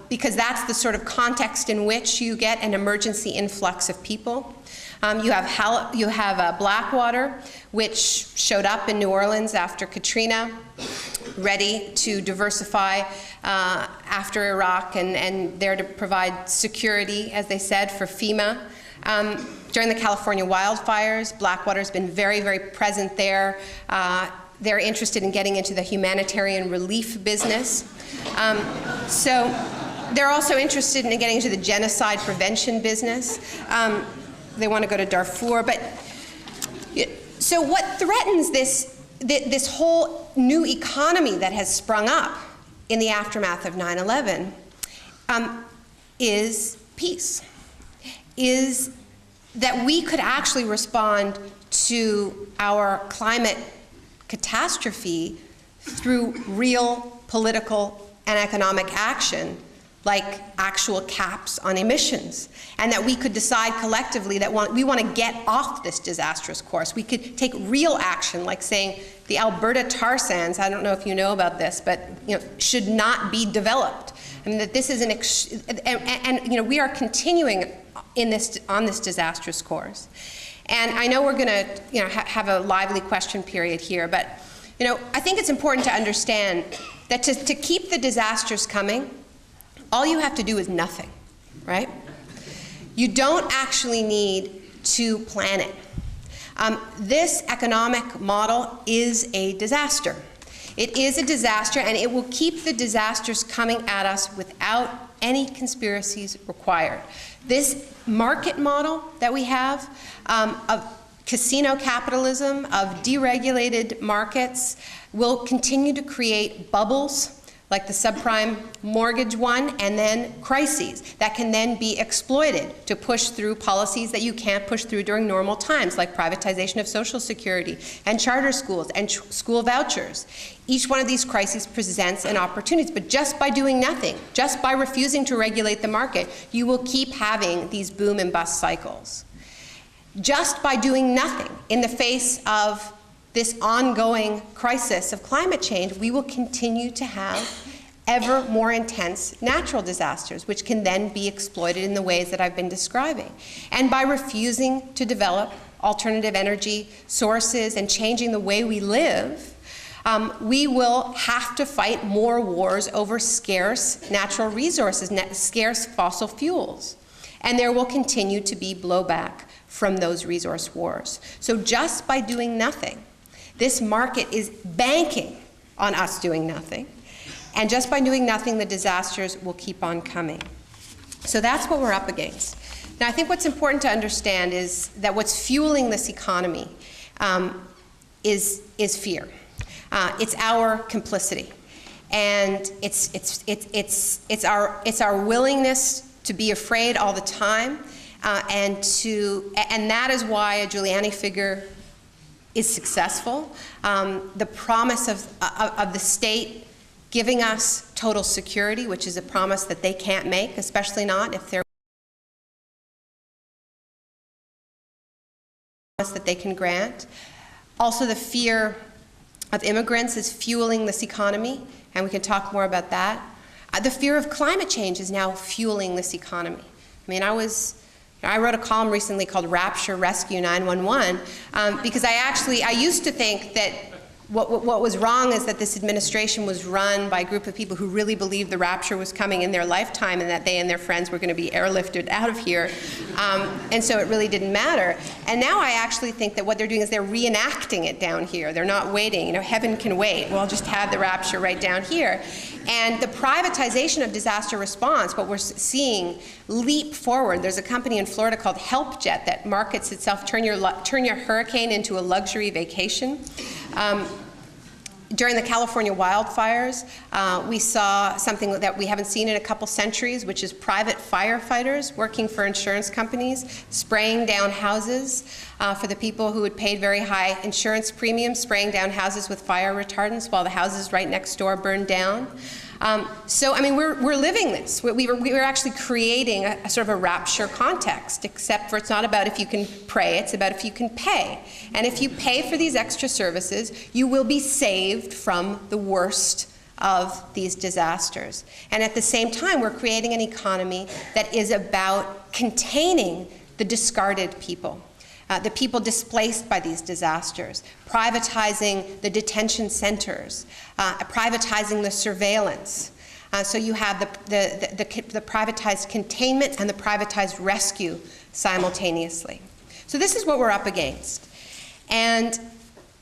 Because that's the sort of context in which you get an emergency influx of people. You have Blackwater, which showed up in New Orleans after Katrina, ready to diversify after Iraq and there to provide security, as they said, for FEMA. During the California wildfires, Blackwater's been very, very present there. They're interested in getting into the humanitarian relief business. So they're also interested in getting into the genocide prevention business. They want to go to Darfur. But so what threatens this whole new economy that has sprung up in the aftermath of 9/11 is peace, is that we could actually respond to our climate catastrophe through real political and economic action, like actual caps on emissions, and that we could decide collectively that we want to get off this disastrous course. We could take real action, like saying the Alberta tar sands, I don't know if you know about this, but should not be developed. I mean, that this is and we are continuing on this disastrous course. And I know we're going to have a lively question period here, but I think it's important to understand that to keep the disasters coming, all you have to do is nothing, right? You don't actually need to plan it. This economic model is a disaster. It is a disaster, and it will keep the disasters coming at us without any conspiracies required. This market model that we have of casino capitalism, of deregulated markets, will continue to create bubbles like the subprime mortgage one, and then crises that can then be exploited to push through policies that you can't push through during normal times, like privatization of Social Security and charter schools and school vouchers. Each one of these crises presents an opportunity, but just by doing nothing, just by refusing to regulate the market, you will keep having these boom and bust cycles. Just by doing nothing in the face of this ongoing crisis of climate change, we will continue to have ever more intense natural disasters, which can then be exploited in the ways that I've been describing. And by refusing to develop alternative energy sources and changing the way we live, we will have to fight more wars over scarce natural resources, scarce fossil fuels. And there will continue to be blowback from those resource wars. So just by doing nothing, this market is banking on us doing nothing. And just by doing nothing, the disasters will keep on coming. So that's what we're up against. Now, I think what's important to understand is that what's fueling this economy is fear. It's our complicity. And it's our willingness to be afraid all the time, and that is why a Giuliani figure is successful. The promise of the state giving us total security, which is a promise that they can't make, especially not if they're that they can grant. Also, the fear of immigrants is fueling this economy, and we can talk more about that. The fear of climate change is now fueling this economy. I mean, I wrote a column recently called Rapture Rescue 911 because I used to think that what was wrong is that this administration was run by a group of people who really believed the rapture was coming in their lifetime and that they and their friends were going to be airlifted out of here. And so it really didn't matter. And now I actually think that what they're doing is they're reenacting it down here. They're not waiting. You know, heaven can wait. We'll just have the rapture right down here. And the privatization of disaster response, what we're seeing leap forward. There's a company in Florida called HelpJet that markets itself, turn your hurricane into a luxury vacation. During the California wildfires, we saw something that we haven't seen in a couple centuries, which is private firefighters working for insurance companies, spraying down houses for the people who had paid very high insurance premiums, spraying down houses with fire retardants while the houses right next door burned down. So, I mean, we're living this. We were actually creating a sort of a rapture context, except for it's not about if you can pray, it's about if you can pay. And if you pay for these extra services, you will be saved from the worst of these disasters. And at the same time, we're creating an economy that is about containing the discarded people. The people displaced by these disasters, privatizing the detention centers, privatizing the surveillance. So you have the privatized containment and the privatized rescue simultaneously. So this is what we're up against. And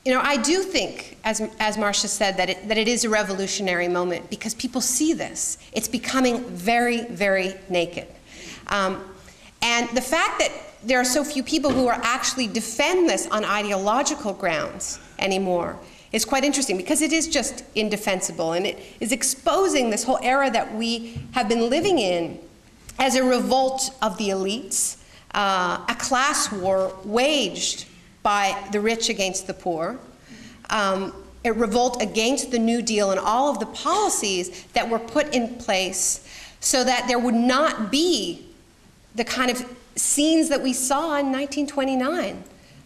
you know, I do think, as Marcia said, that it is a revolutionary moment because people see this. It's becoming very, very naked. And the fact that there are so few people who are actually defend this on ideological grounds anymore is quite interesting because it is just indefensible and it is exposing this whole era that we have been living in as a revolt of the elites, a class war waged by the rich against the poor, a revolt against the New Deal and all of the policies that were put in place so that there would not be the kind of scenes that we saw in 1929. I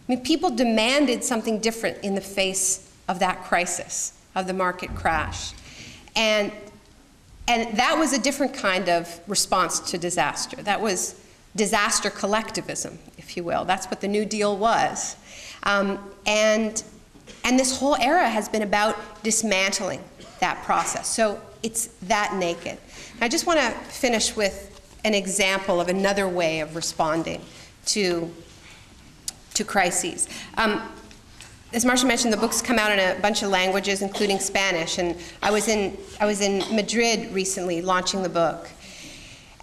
mean, people demanded something different in the face of that crisis, of the market crash. And that was a different kind of response to disaster. That was disaster collectivism, if you will. That's what the New Deal was. And this whole era has been about dismantling that process. So it's that naked. I just want to finish with an example of another way of responding to crises. As Marcia mentioned, the books come out in a bunch of languages, including Spanish. And I was in Madrid recently launching the book.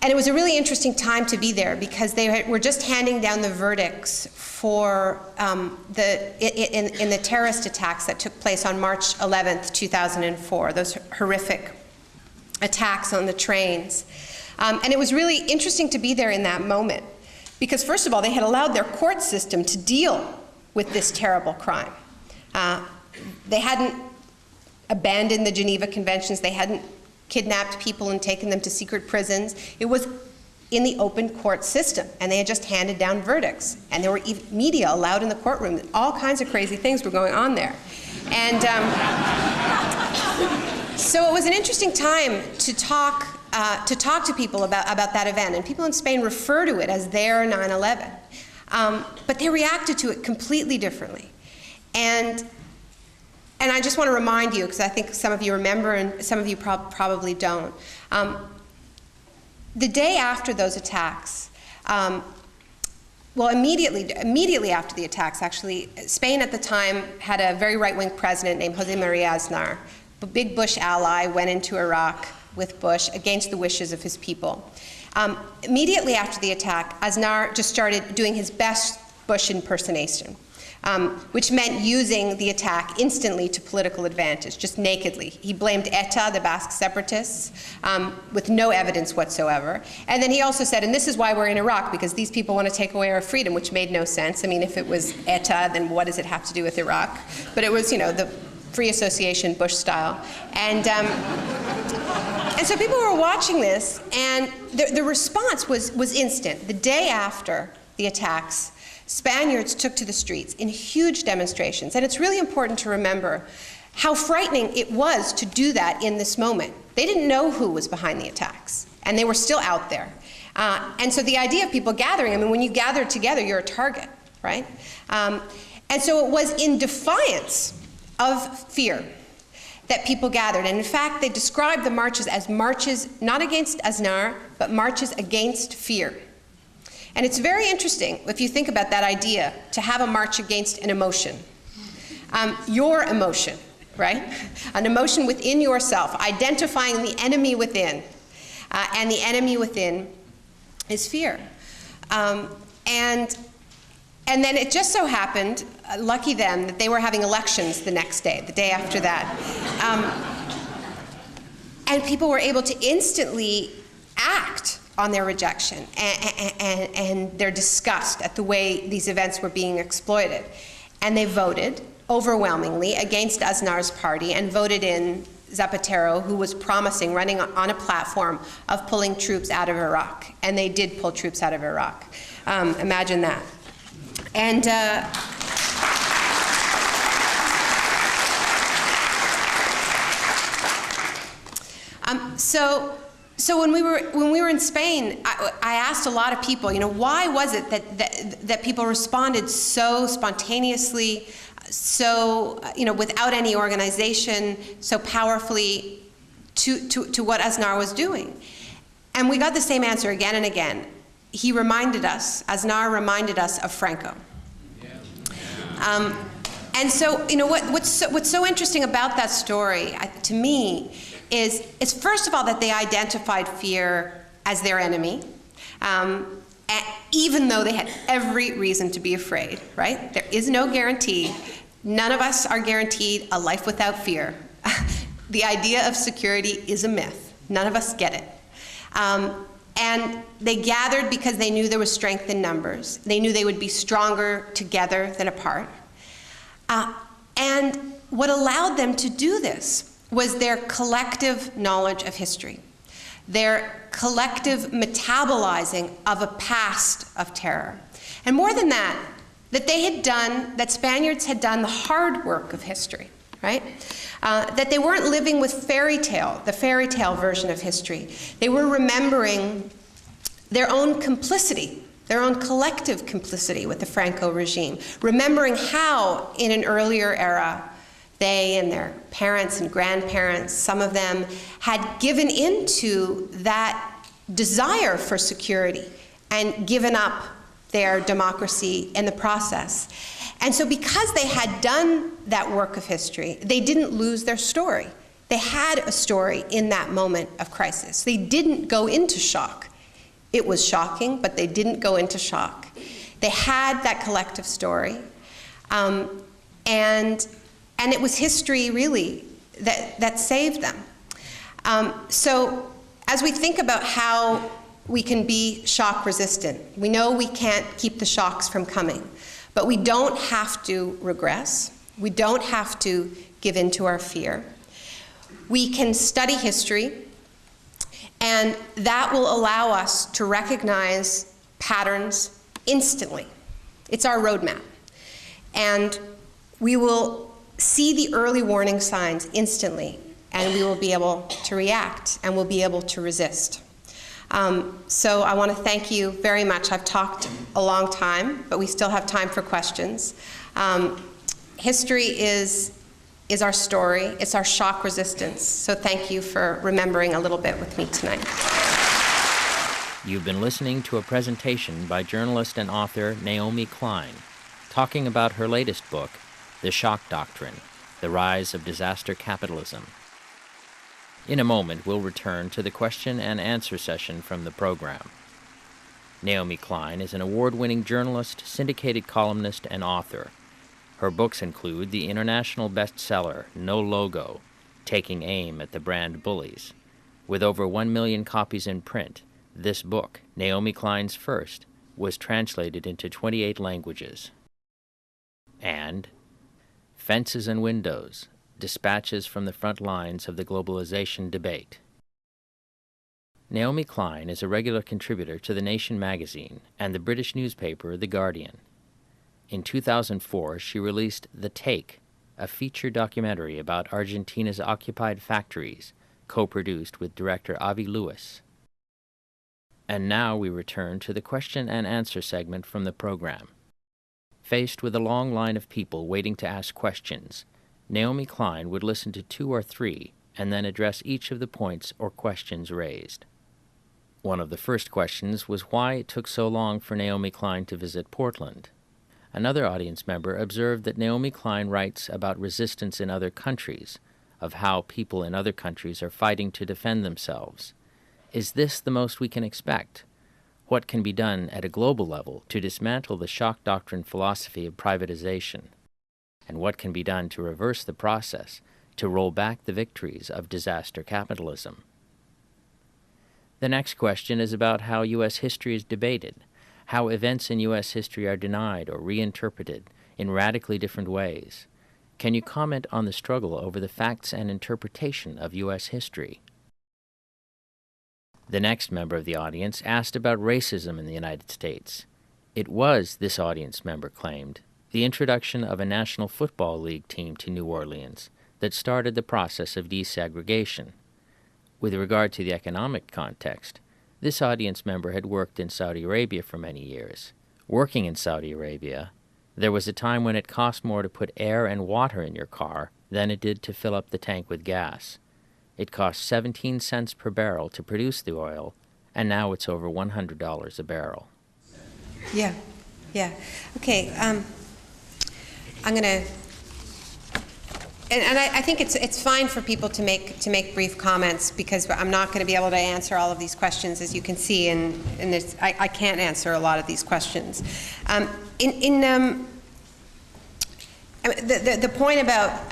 And it was a really interesting time to be there because they were just handing down the verdicts for in the terrorist attacks that took place on March 11th, 2004, those horrific attacks on the trains. And it was really interesting to be there in that moment because, first of all, they had allowed their court system to deal with this terrible crime. They hadn't abandoned the Geneva Conventions. They hadn't kidnapped people and taken them to secret prisons. It was in the open court system, and they had just handed down verdicts. And there were media allowed in the courtroom. All kinds of crazy things were going on there. And so it was an interesting time to talk to people about that event. And people in Spain refer to it as their 9/11. But they reacted to it completely differently. And I just want to remind you, because I think some of you remember and some of you probably don't. The day after those attacks, well, immediately after the attacks, actually, Spain at the time had a very right-wing president named José María Aznar. A big Bush ally went into Iraq with Bush against the wishes of his people. Immediately after the attack, Aznar just started doing his best Bush impersonation. which meant using the attack instantly to political advantage, just nakedly. He blamed ETA, the Basque separatists, with no evidence whatsoever. And then he also said, and this is why we're in Iraq, because these people want to take away our freedom, which made no sense. I mean, if it was ETA, then what does it have to do with Iraq? But it was, you know, the free association, Bush style. And so people were watching this, and the response was instant. The day after the attacks, Spaniards took to the streets in huge demonstrations. And it's really important to remember how frightening it was to do that in this moment. They didn't know who was behind the attacks, and they were still out there. And so the idea of people gathering, I mean, when you gather together, you're a target, right? And so it was in defiance of fear that people gathered. And in fact, they described the marches as marches not against Aznar, but marches against fear. And it's very interesting, if you think about that idea, to have a march against an emotion. Your emotion, right? An emotion within yourself, identifying the enemy within. And the enemy within is fear. And then it just so happened, lucky them, that they were having elections the next day, the day after that. And people were able to instantly act on their rejection and their disgust at the way these events were being exploited. And they voted overwhelmingly against Aznar's party and voted in Zapatero, who was promising, running on a platform of pulling troops out of Iraq. And they did pull troops out of Iraq. Imagine that. And so when we were in Spain, I asked a lot of people, you know, why was it that people responded so spontaneously, so, you know, without any organization, so powerfully to what Aznar was doing? And we got the same answer again and again. He reminded us, Aznar reminded us of Franco. And so, you know, what's so interesting about that story, to me, is first of all that they identified fear as their enemy, even though they had every reason to be afraid, right? There is no guarantee. None of us are guaranteed a life without fear. The idea of security is a myth. None of us get it. And they gathered because they knew there was strength in numbers. They knew they would be stronger together than apart. And what allowed them to do this was their collective knowledge of history, their collective metabolizing of a past of terror. And more than that, that Spaniards had done the hard work of history, right? That they weren't living with the fairy tale version of history. They were remembering their own complicity, their own collective complicity with the Franco regime, remembering how, in an earlier era, they and their parents and grandparents, some of them, had given into that desire for security and given up their democracy in the process. And so because they had done that work of history, they didn't lose their story. They had a story in that moment of crisis. They didn't go into shock. It was shocking, but they didn't go into shock. They had that collective story. And it was history, really, that saved them. So as we think about how we can be shock resistant, we know we can't keep the shocks from coming, but we don't have to regress. We don't have to give in to our fear. We can study history, and that will allow us to recognize patterns instantly. It's our roadmap. And we will see the early warning signs instantly, and we will be able to react, and we'll be able to resist. So I want to thank you very much. I've talked a long time, but we still have time for questions. History is our story. It's our shock resistance. So thank you for remembering a little bit with me tonight. You've been listening to a presentation by journalist and author Naomi Klein, talking about her latest book, The Shock Doctrine, The Rise of Disaster Capitalism. In a moment, we'll return to the question and answer session from the program. Naomi Klein is an award-winning journalist, syndicated columnist, and author. Her books include the international bestseller, No Logo, Taking Aim at the Brand Bullies. With over 1 million copies in print, this book, Naomi Klein's first, was translated into 28 languages. And Fences and Windows, Dispatches from the Front Lines of the Globalization Debate. Naomi Klein is a regular contributor to The Nation magazine and the British newspaper The Guardian. In 2004, she released The Take, a feature documentary about Argentina's occupied factories, co-produced with director Avi Lewis. And now we return to the question and answer segment from the program. Faced with a long line of people waiting to ask questions, Naomi Klein would listen to 2 or 3 and then address each of the points or questions raised. One of the first questions was why it took so long for Naomi Klein to visit Portland. Another audience member observed that Naomi Klein writes about resistance in other countries, of how people in other countries are fighting to defend themselves. Is this the most we can expect? What can be done at a global level to dismantle the shock doctrine philosophy of privatization? And what can be done to reverse the process, to roll back the victories of disaster capitalism? The next question is about how U.S. history is debated, how events in U.S. history are denied or reinterpreted in radically different ways. Can you comment on the struggle over the facts and interpretation of U.S. history? The next member of the audience asked about racism in the United States. It was, this audience member claimed, the introduction of a National Football League team to New Orleans that started the process of desegregation. With regard to the economic context, this audience member had worked in Saudi Arabia for many years. Working in Saudi Arabia, there was a time when it cost more to put air and water in your car than it did to fill up the tank with gas. It cost 17 cents per barrel to produce the oil, and now it's over $100 a barrel. Yeah. Okay, I'm going to... And I think it's fine for people to make brief comments, because I'm not going to be able to answer all of these questions, as you can see, and I can't answer a lot of these questions. The point about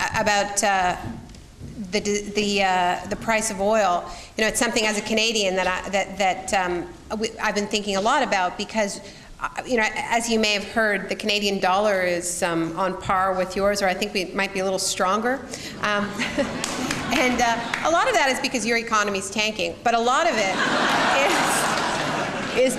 the price of oil, it's something as a Canadian that I've been thinking a lot about, because as you may have heard, the Canadian dollar is on par with yours, or I think we might be a little stronger. And a lot of that is because your economy is tanking, but a lot of it is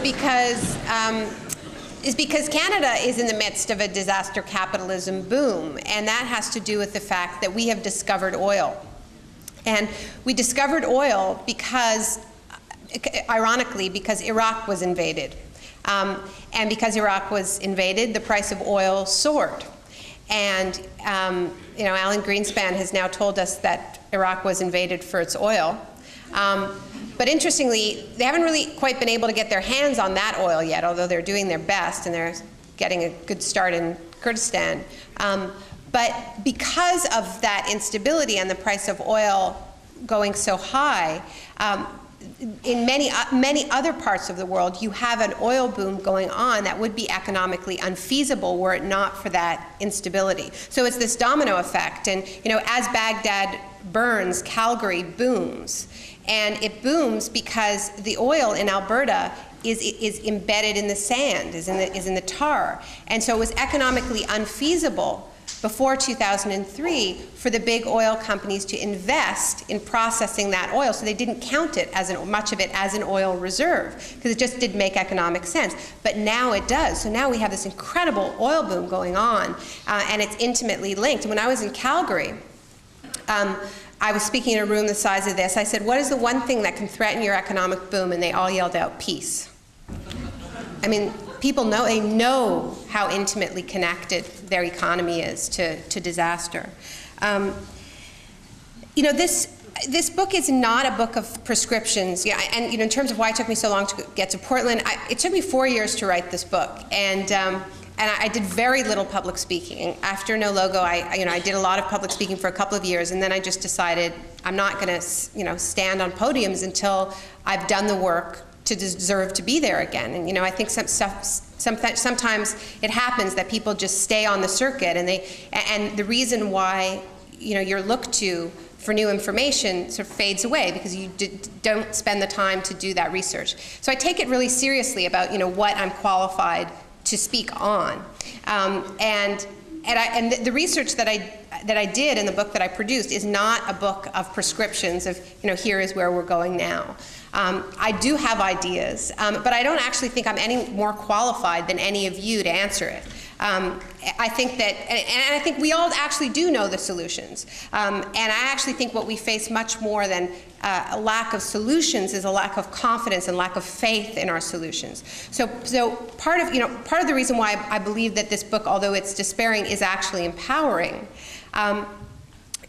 because Canada is in the midst of a disaster capitalism boom, and that has to do with the fact that we have discovered oil. And we discovered oil because, ironically, because Iraq was invaded. And because Iraq was invaded, the price of oil soared. And Alan Greenspan has now told us that Iraq was invaded for its oil. But interestingly, they haven't really quite been able to get their hands on that oil yet, although they're doing their best and they're getting a good start in Kurdistan. But because of that instability and the price of oil going so high, in many other parts of the world, you have an oil boom going on that would be economically unfeasible were it not for that instability. So it's this domino effect, and as Baghdad burns, Calgary booms, and it booms because the oil in Alberta is embedded in the sand, is in the tar, and so it was economically unfeasible before 2003 for the big oil companies to invest in processing that oil, so they didn't count it as much of it as an oil reserve, because it just didn't make economic sense. But now it does. So now we have this incredible oil boom going on, and it's intimately linked. When I was in Calgary, I was speaking in a room the size of this. I said, what is the one thing that can threaten your economic boom? And they all yelled out, peace. I mean, people know, they know how intimately connected their economy is to disaster. This book is not a book of prescriptions. Yeah, and in terms of why it took me so long to get to Portland, it took me 4 years to write this book, and I did very little public speaking. After No Logo, I did a lot of public speaking for a couple of years, and then I just decided I'm not going to stand on podiums until I've done the work to deserve to be there again. And I think sometimes it happens that people just stay on the circuit, and the reason why you're looked to for new information sort of fades away because you don't spend the time to do that research. So I take it really seriously about what I'm qualified to speak on, and the research that I did in the book that I produced is not a book of prescriptions of here is where we're going now. I do have ideas, but I don't actually think I'm any more qualified than any of you to answer it. I think that, and I think we all actually do know the solutions. And I actually think what we face much more than a lack of solutions is a lack of confidence and lack of faith in our solutions. So part of the reason why I believe that this book, although it's despairing, is actually empowering,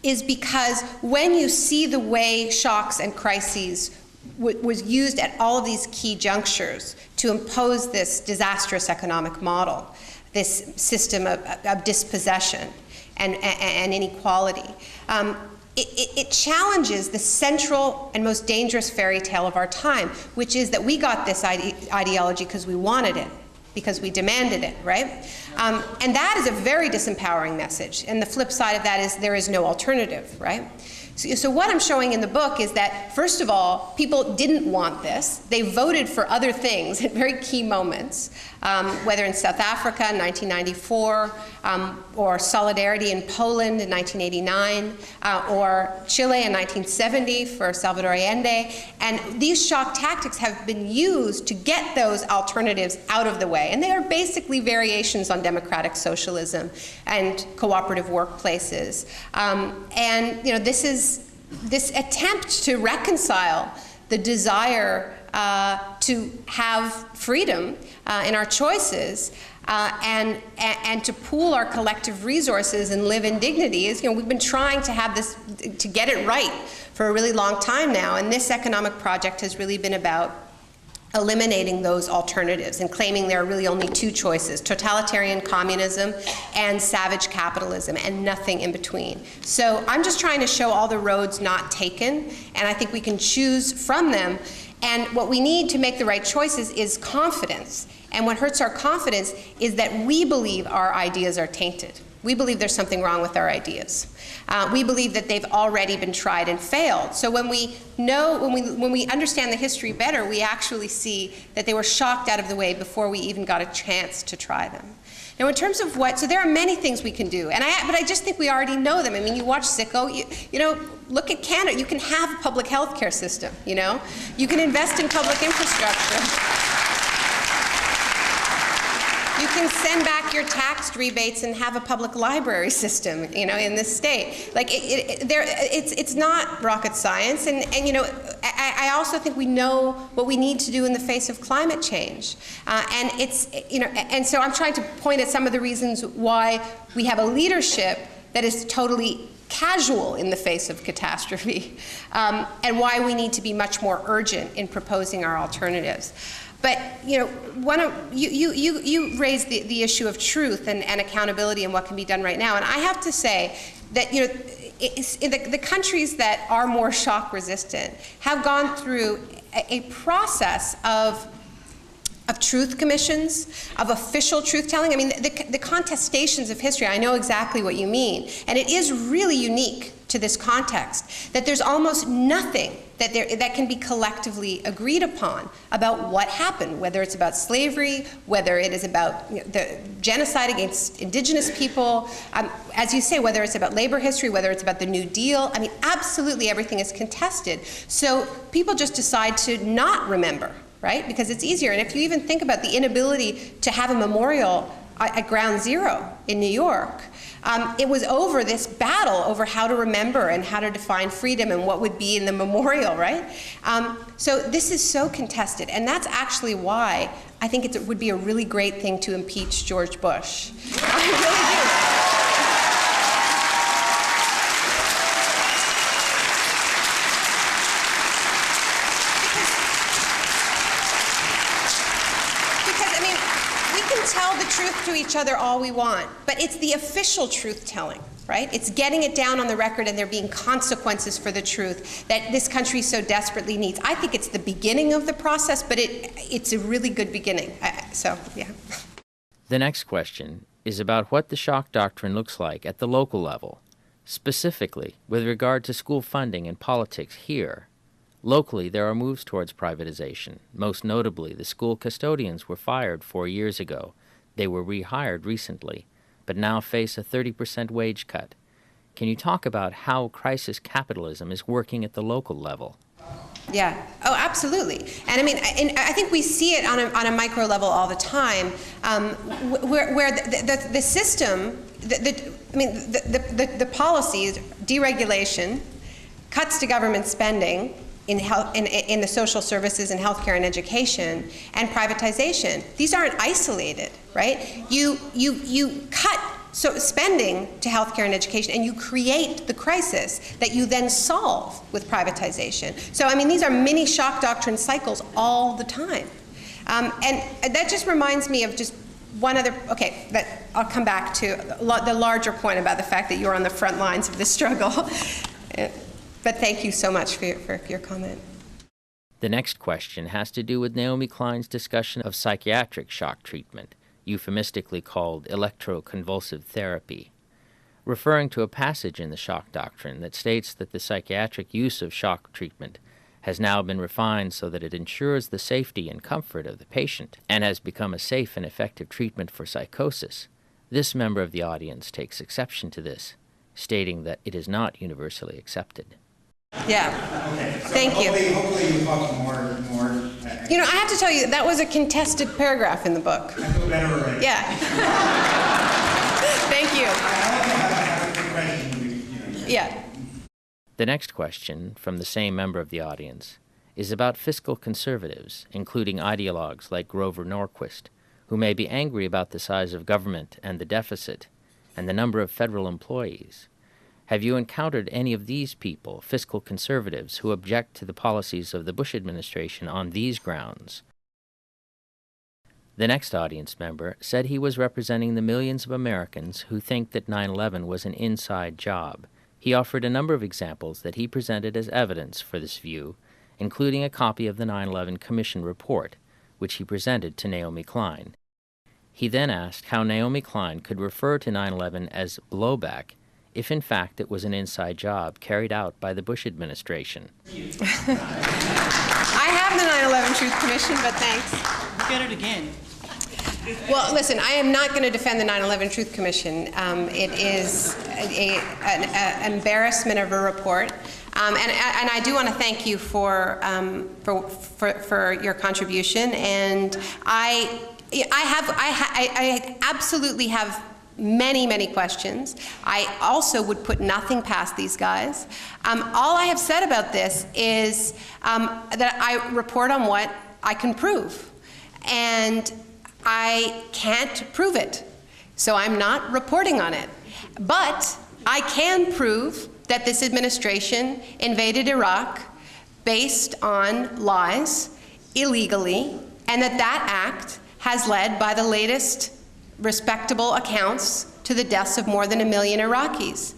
is because when you see the way shocks and crises was used at all of these key junctures to impose this disastrous economic model, this system of dispossession and inequality. It challenges the central and most dangerous fairy tale of our time, which is that we got this ideology because we wanted it, because we demanded it, right? And that is a very disempowering message. And the flip side of that is there is no alternative, right? So what I'm showing in the book is that, first of all, people didn't want this. They voted for other things at very key moments, whether in South Africa in 1994, or Solidarity in Poland in 1989, or Chile in 1970 for Salvador Allende. And these shock tactics have been used to get those alternatives out of the way. And they are basically variations on democratic socialism and cooperative workplaces. And this attempt to reconcile the desire to have freedom in our choices and to pool our collective resources and live in dignity is, we've been trying to have this, to get it right for a really long time now. And this economic project has really been about eliminating those alternatives and claiming there are really only two choices: totalitarian communism and savage capitalism, and nothing in between. So I'm just trying to show all the roads not taken, and I think we can choose from them. And what we need to make the right choices is confidence. And what hurts our confidence is that we believe our ideas are tainted. We believe there's something wrong with our ideas. We believe that they've already been tried and failed. So when we understand the history better, we actually see that they were shocked out of the way before we even got a chance to try them. Now, in terms of so there are many things we can do, but I just think we already know them. I mean, you watch Sicko, look at Canada. You can have a public health care system, You can invest in public infrastructure. You can send back your tax rebates and have a public library system, in this state. Like, it's not rocket science. And I also think we know what we need to do in the face of climate change. And so I'm trying to point at some of the reasons why we have a leadership that is totally casual in the face of catastrophe, and why we need to be much more urgent in proposing our alternatives. But you raised the issue of truth and accountability and what can be done right now. And I have to say that the countries that are more shock resistant have gone through a process of truth commissions, of official truth-telling. I mean, the contestations of history, I know exactly what you mean. And it is really unique to this context that there's almost nothing that can be collectively agreed upon about what happened, whether it's about slavery, whether it is about the genocide against indigenous people, as you say, whether it's about labor history, whether it's about the New Deal. I mean, absolutely everything is contested. So people just decide to not remember, right? Because it's easier. And if you even think about the inability to have a memorial at Ground Zero in New York, it was over this battle over how to remember and how to define freedom and what would be in the memorial, right? So this is so contested, and that's actually why I think it would be a really great thing to impeach George Bush. I really do. Tell the truth to each other all we want, but it's the official truth-telling right? It's getting it down on the record and there being consequences for the truth that this country so desperately needs. I think it's the beginning of the process, but it's a really good beginning. So, yeah. The next question is about what the shock doctrine looks like at the local level, specifically with regard to school funding and politics here. Locally, there are moves towards privatization. Most notably, the school custodians were fired 4 years ago. They were rehired recently, but now face a 30% wage cut. Can you talk about how crisis capitalism is working at the local level? Yeah. Oh, absolutely. And I mean, I think we see it on a micro level all the time, where the system, the policies, deregulation, cuts to government spending in the social services and healthcare and education, and privatization. These aren't isolated, right? You cut spending to healthcare and education, and you create the crisis that you then solve with privatization. So, I mean, these are mini shock doctrine cycles all the time. And that just reminds me of just one other, that I'll come back to the larger point about the fact that you're on the front lines of this struggle. But thank you so much for your comment. The next question has to do with Naomi Klein's discussion of psychiatric shock treatment, euphemistically called electroconvulsive therapy, referring to a passage in the shock doctrine that states that the psychiatric use of shock treatment has now been refined so that it ensures the safety and comfort of the patient and has become a safe and effective treatment for psychosis. This member of the audience takes exception to this, stating that it is not universally accepted. Yeah. Okay, so thank you. Hopefully you talk more. You know, I have to tell you, that was a contested paragraph in the book. I feel better already. Yeah. Thank you. I also have a question. Yeah. The next question from the same member of the audience is about fiscal conservatives, including ideologues like Grover Norquist, who may be angry about the size of government and the deficit and the number of federal employees. Have you encountered any of these people, fiscal conservatives, who object to the policies of the Bush administration on these grounds? The next audience member said he was representing the millions of Americans who think that 9/11 was an inside job. He offered a number of examples that he presented as evidence for this view, including a copy of the 9/11 Commission report, which he presented to Naomi Klein. He then asked how Naomi Klein could refer to 9/11 as blowback if in fact it was an inside job carried out by the Bush administration. I have the 9/11 Truth Commission, but thanks. Get it again. Well, listen, I am not going to defend the 9/11 Truth Commission. It is an embarrassment of a report. And I do want to thank you for your contribution. And I absolutely have many questions. I also would put nothing past these guys. All I have said about this is that I report on what I can prove. And I can't prove it, so I'm not reporting on it. But I can prove that this administration invaded Iraq based on lies, illegally, and that act has led, by the latest respectable accounts, to the deaths of more than 1 million Iraqis.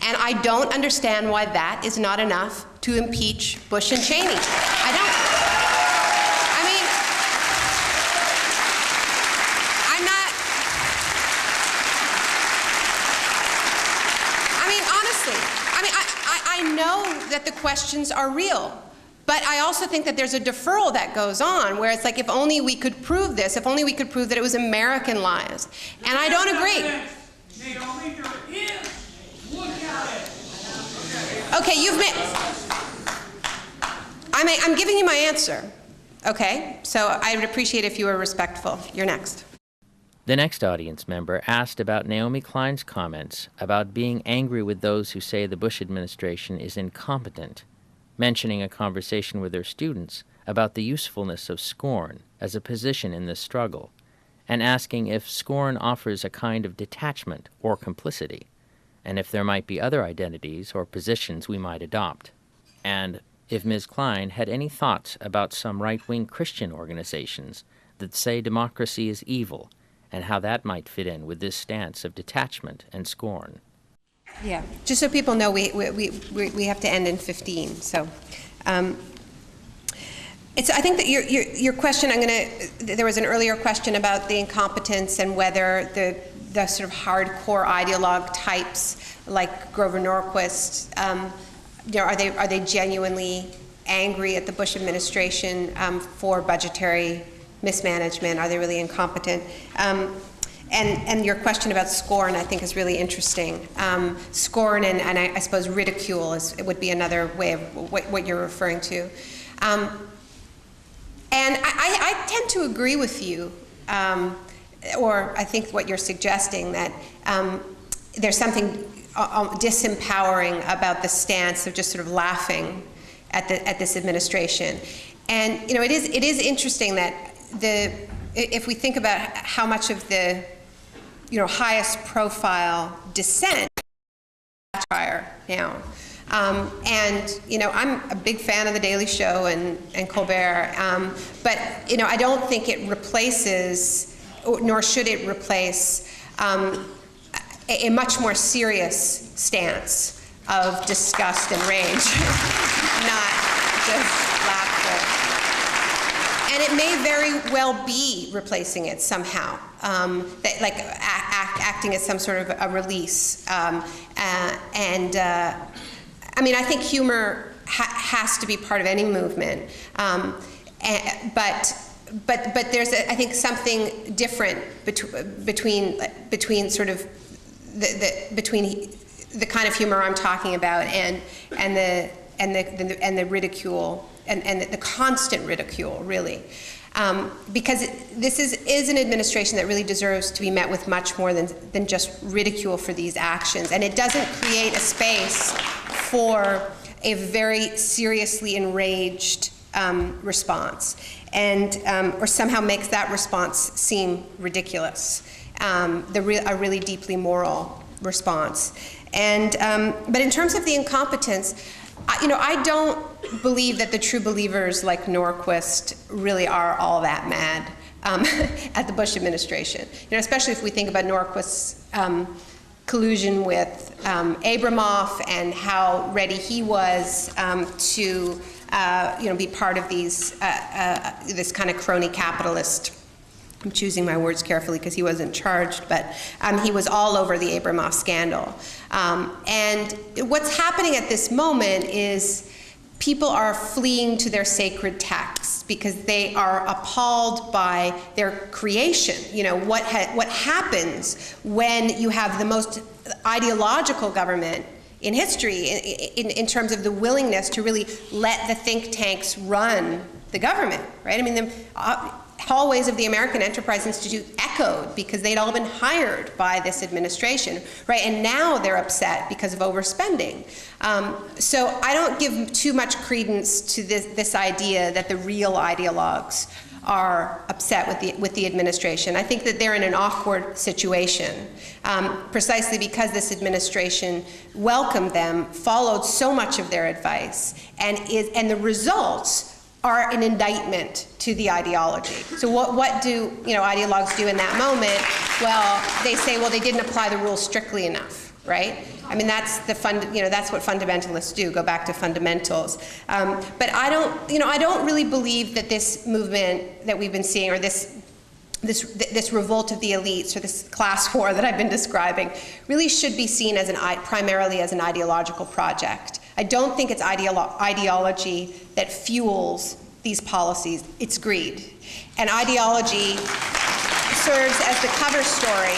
And I don't understand why that is not enough to impeach Bush and Cheney. I don't. I know that the questions are real, but I also think that there's a deferral that goes on where it's like, if only we could prove this, if only we could prove that it was American lies. And I don't agree. Okay, I'm giving you my answer. Okay, so I would appreciate if you were respectful. You're next. The next audience member asked about Naomi Klein's comments about being angry with those who say the Bush administration is incompetent, mentioning a conversation with her students about the usefulness of scorn as a position in this struggle, and asking if scorn offers a kind of detachment or complicity, and if there might be other identities or positions we might adopt, and if Ms. Klein had any thoughts about some right-wing Christian organizations that say democracy is evil, and how that might fit in with this stance of detachment and scorn. Yeah, just so people know, we have to end in 15. So, I think that your question, there was an earlier question about the incompetence and whether the sort of hardcore ideologue types like Grover Norquist, are they genuinely angry at the Bush administration for budgetary mismanagement? Are they really incompetent? And your question about scorn, I think, is really interesting. Scorn and I suppose ridicule would be another way of what you're referring to. And I tend to agree with you, or I think what you're suggesting, that there's something disempowering about the stance of just sort of laughing at this administration. And it is interesting that if we think about how much of the highest profile dissent satire now. And I'm a big fan of The Daily Show and Colbert, but I don't think it replaces, nor should it replace, a much more serious stance of disgust and rage, not just laughter. And it may very well be replacing it somehow, acting as some sort of a release. I think humor has to be part of any movement, but there's I think something different between sort of between the kind of humor I'm talking about and the ridicule and the constant ridicule, really. Because this is an administration that really deserves to be met with much more than just ridicule for these actions. And it doesn't create a space for a very seriously enraged response, and or somehow makes that response seem ridiculous, a really deeply moral response. And but in terms of the incompetence, I don't believe that the true believers like Norquist really are all that mad at the Bush administration. Especially if we think about Norquist's collusion with Abramoff and how ready he was to be part of this kind of crony capitalist. I'm choosing my words carefully because he wasn't charged, but he was all over the Abramoff scandal. And what's happening at this moment is people are fleeing to their sacred texts because they are appalled by their creation. What happens when you have the most ideological government in history in terms of the willingness to really let the think tanks run the government, right? The hallways of the American Enterprise Institute echoed because they'd all been hired by this administration, right? And now they're upset because of overspending. So I don't give too much credence to this idea that the real ideologues are upset with the administration. I think that they're in an awkward situation, precisely because this administration welcomed them, followed so much of their advice, and the results are an indictment to the ideology. So what do ideologues do in that moment? Well, they say, well, they didn't apply the rules strictly enough, right? That's that's what fundamentalists do. Go back to fundamentals. But I don't really believe that this movement that we've been seeing, or this revolt of the elites, or this class war that I've been describing, really should be seen as primarily as an ideological project. I don't think it's ideology that fuels these policies. It's greed. And ideology serves as the cover story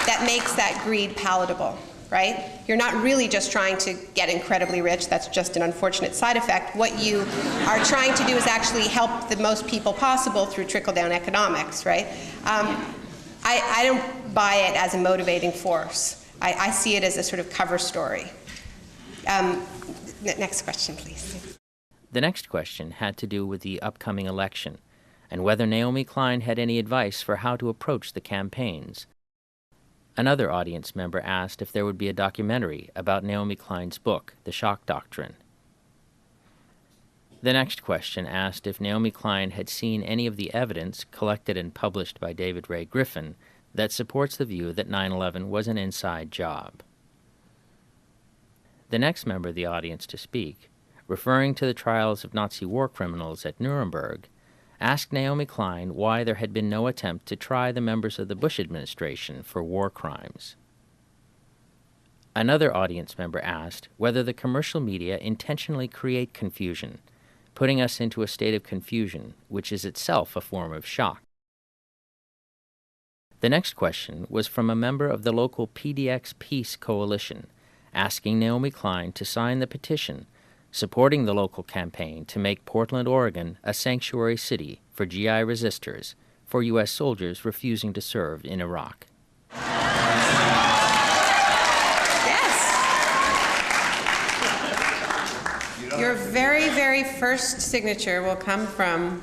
that makes that greed palatable, right? You're not really just trying to get incredibly rich. That's just an unfortunate side effect. What you are trying to do is actually help the most people possible through trickle-down economics, right? I don't buy it as a motivating force. I see it as a sort of cover story. Next question, please. The next question had to do with the upcoming election and whether Naomi Klein had any advice for how to approach the campaigns. Another audience member asked if there would be a documentary about Naomi Klein's book, The Shock Doctrine. The next question asked if Naomi Klein had seen any of the evidence collected and published by David Ray Griffin that supports the view that 9/11 was an inside job. The next member of the audience to speak, referring to the trials of Nazi war criminals at Nuremberg, asked Naomi Klein why there had been no attempt to try the members of the Bush administration for war crimes. Another audience member asked whether the commercial media intentionally create confusion, putting us into a state of confusion, which is itself a form of shock. The next question was from a member of the local PDX Peace Coalition, asking Naomi Klein to sign the petition supporting the local campaign to make Portland, Oregon, a sanctuary city for GI resistors for U.S. soldiers refusing to serve in Iraq. Yes. Your very, very first signature will come from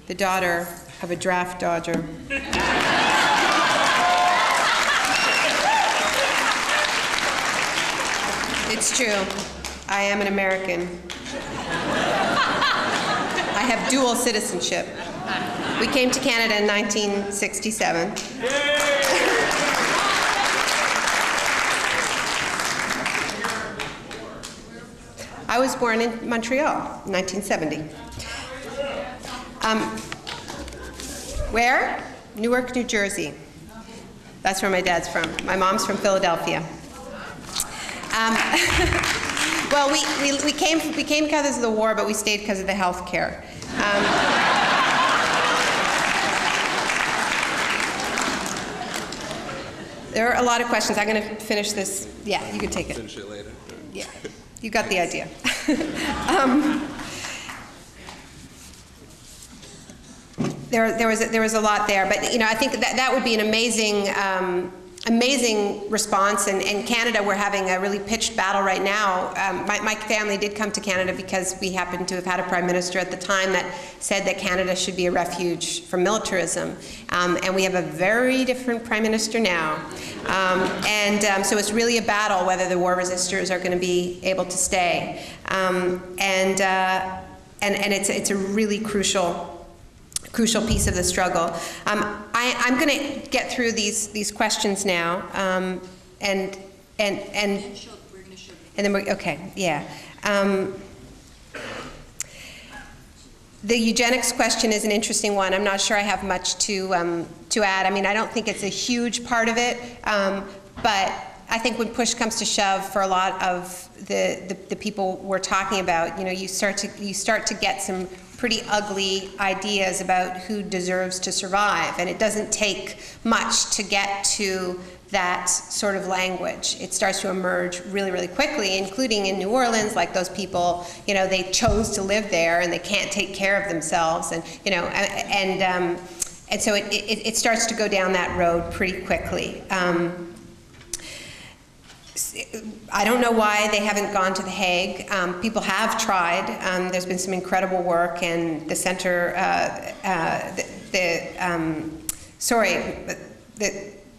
the daughter of a draft dodger. It's true. I am an American. I have dual citizenship. We came to Canada in 1967. I was born in Montreal, 1970. Where? Newark, New Jersey. That's where my dad's from. My mom's from Philadelphia. Well, we came because of the war, but we stayed because of the health care. There are a lot of questions. I'm going to finish this. Yeah, you can take it. Finish it later. Yeah, you got the idea. There was a lot there, but I think that would be an amazing response, and Canada, we're having a really pitched battle right now. My family did come to Canada because we happened to have had a prime minister at the time that said that Canada should be a refuge from militarism, and we have a very different prime minister now, so it's really a battle whether the war resistors are going to be able to stay, and it's a really crucial piece of the struggle. I'm going to get through these questions now, and then we're okay. Yeah. The eugenics question is an interesting one. I'm not sure I have much to add. I mean, I don't think it's a huge part of it, but I think when push comes to shove, for a lot of the people we're talking about, you start to get some pretty ugly ideas about who deserves to survive, and it doesn't take much to get to that sort of language. It starts to emerge really, really quickly, including in New Orleans, like those people, they chose to live there and they can't take care of themselves, and so it starts to go down that road pretty quickly. I don't know why they haven't gone to The Hague. People have tried. There's been some incredible work, and the center, the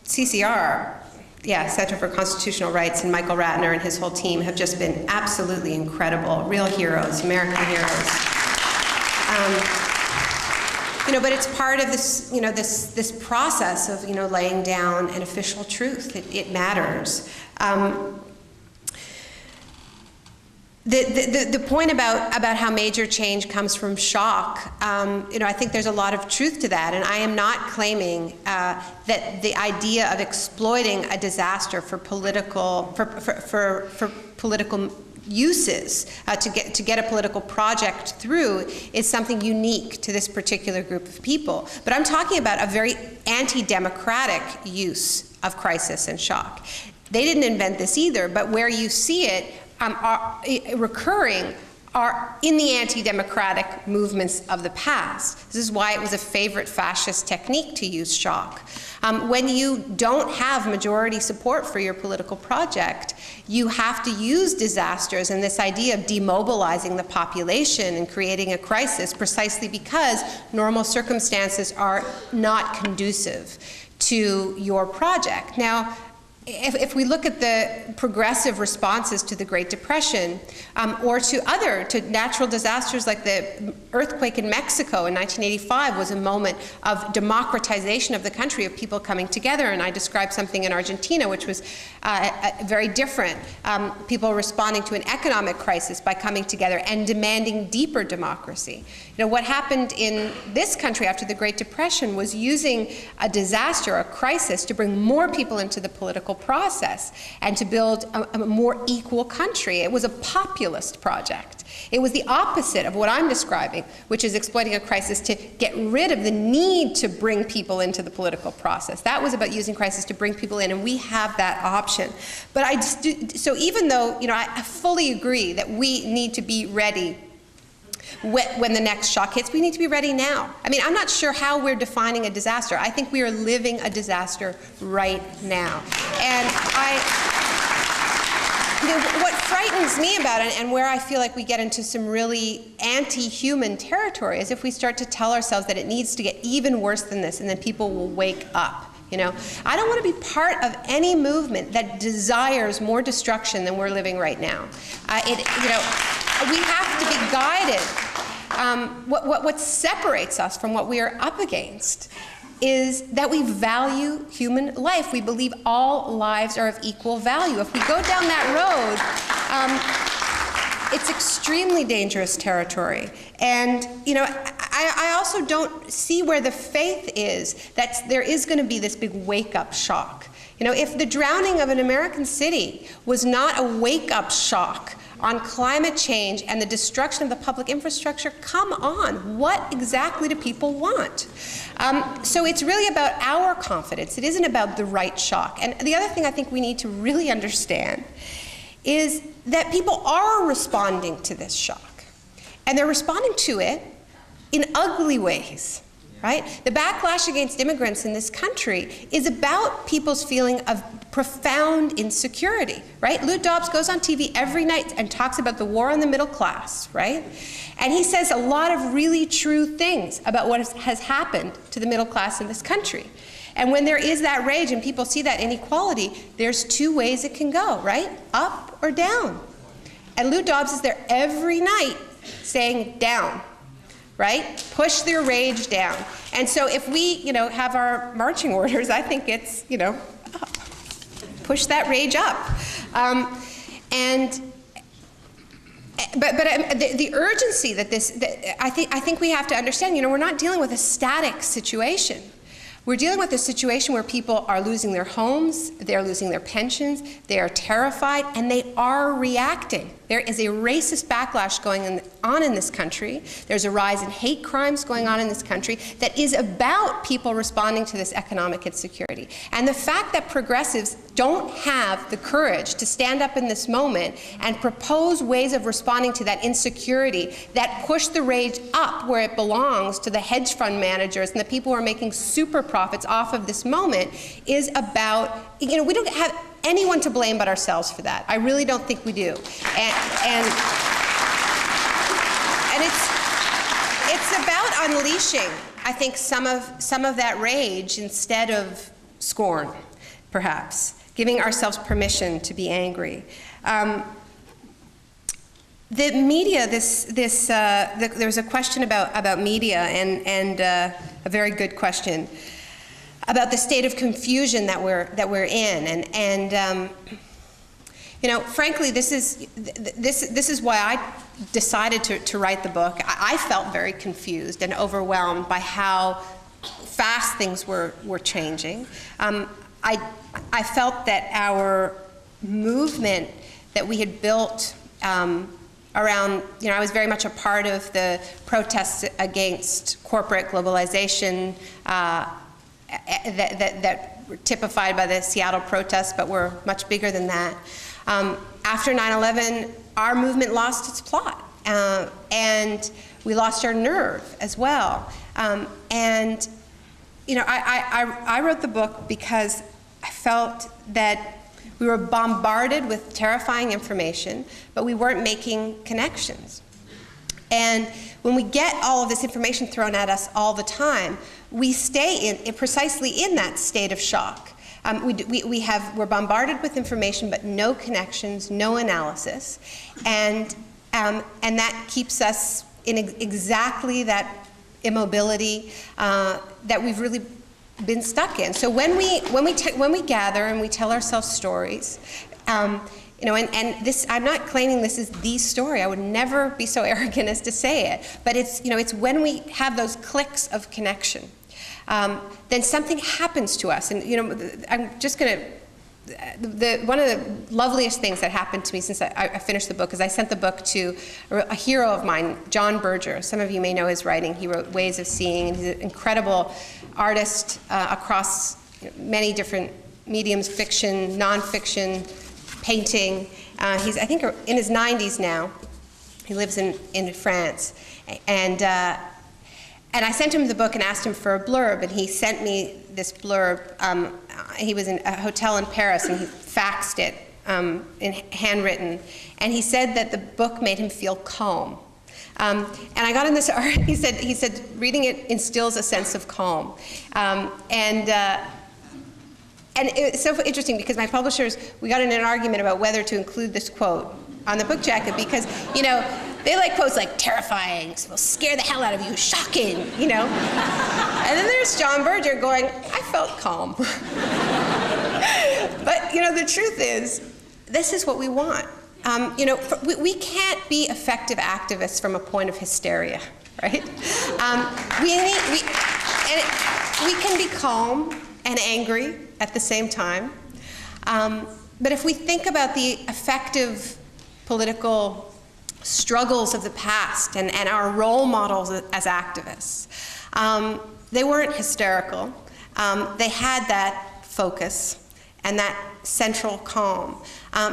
CCR, Center for Constitutional Rights, and Michael Ratner and his whole team have just been absolutely incredible, real heroes, American heroes. But it's part of this, this process of, laying down an official truth. It matters. The point about how major change comes from shock, I think there's a lot of truth to that, and I am not claiming that the idea of exploiting a disaster for political uses to get a political project through is something unique to this particular group of people. But I'm talking about a very anti-democratic use of crisis and shock. They didn't invent this either, but where you see it recurring are in the anti-democratic movements of the past. This is why it was a favorite fascist technique to use shock. When you don't have majority support for your political project, you have to use disasters and this idea of demobilizing the population and creating a crisis precisely because normal circumstances are not conducive to your project. Now, if we look at the progressive responses to the Great Depression, or to natural disasters like the earthquake in Mexico in 1985 was a moment of democratization of the country, of people coming together. And I described something in Argentina which was very different. People responding to an economic crisis by coming together and demanding deeper democracy. You know, what happened in this country after the Great Depression was using a disaster, a crisis, to bring more people into the political process and to build a more equal country. It was a populist project. It was the opposite of what I'm describing, which is exploiting a crisis to get rid of the need to bring people into the political process. That was about using crisis to bring people in, and we have that option. But so even though, you know, I fully agree that we need to be ready when the next shock hits, we need to be ready now. I mean, I'm not sure how we're defining a disaster. I think we are living a disaster right now. And you know, what frightens me about it, and where I feel like we get into some really anti-human territory, is if we start to tell ourselves that it needs to get even worse than this, and then people will wake up. You know, I don't want to be part of any movement that desires more destruction than we're living right now. You know, we have to be guided. What separates us from what we are up against is that we value human life. We believe all lives are of equal value. If we go down that road, it's extremely dangerous territory. And, you know, I also don't see where the faith is that there is going to be this big wake-up shock. You know, if the drowning of an American city was not a wake-up shock on climate change and the destruction of the public infrastructure, come on, what exactly do people want? So it's really about our confidence. It isn't about the right shock. And the other thing I think we need to really understand is that people are responding to this shock. And they're responding to it in ugly ways, right? The backlash against immigrants in this country is about people's feeling of profound insecurity, right? Lou Dobbs goes on TV every night and talks about the war on the middle class, right? And he says a lot of really true things about what has happened to the middle class in this country. And when there is that rage and people see that inequality, there's two ways it can go, right? Up or down. And Lou Dobbs is there every night saying down, right? Push their rage down. And so if we, you know, have our marching orders, I think it's, you know, up. Push that rage up. But the urgency that I think we have to understand, you know, we're not dealing with a static situation. We're dealing with a situation where people are losing their homes, they're losing their pensions, they are terrified, and they are reacting. There is a racist backlash going on in this country. There's a rise in hate crimes going on in this country that is about people responding to this economic insecurity. And the fact that progressives don't have the courage to stand up in this moment and propose ways of responding to that insecurity that push the rage up where it belongs to the hedge fund managers and the people who are making super profits off of this moment is about, you know, we don't have anyone to blame but ourselves for that. I really don't think we do. And it's about unleashing, I think, some of that rage instead of scorn, perhaps, giving ourselves permission to be angry. The media, there was a question about media, and a very good question about the state of confusion that we're in, and you know, frankly, this is why I decided to write the book. I felt very confused and overwhelmed by how fast things were changing. I felt that our movement that we had built around, you know, I was very much a part of the protests against corporate globalization that were typified by the Seattle protests, but were much bigger than that. After 9/11, our movement lost its plot, and we lost our nerve as well. And you know, I wrote the book because I felt that we were bombarded with terrifying information, but we weren't making connections. And when we get all of this information thrown at us all the time, we stay precisely in that state of shock. We're bombarded with information, but no connections, no analysis, and that keeps us in exactly that immobility that we've really been stuck in. So when we gather and we tell ourselves stories, and this, I'm not claiming this is the story. I would never be so arrogant as to say it. But it's when we have those clicks of connection, then something happens to us. And I'm just going to. One of the loveliest things that happened to me since I finished the book is I sent the book to a hero of mine, John Berger. Some of you may know his writing. He wrote Ways of Seeing, and he's an incredible artist across many different mediums: fiction, nonfiction, painting. He's, I think, in his 90s now. He lives in France. And I sent him the book and asked him for a blurb, and he sent me this blurb. He was in a hotel in Paris, and he faxed it in handwritten. And he said that the book made him feel calm. And I got in this art. He said reading it instills a sense of calm. And it's so interesting because my publishers, we got in an argument about whether to include this quote on the book jacket because, they like quotes like terrifying, will scare the hell out of you, shocking, And then there's John Berger going, I felt calm. But, the truth is, this is what we want. We can't be effective activists from a point of hysteria, right? We can be calm and angry at the same time. But if we think about the effective political struggles of the past and our role models as activists, they weren't hysterical. They had that focus and that central calm.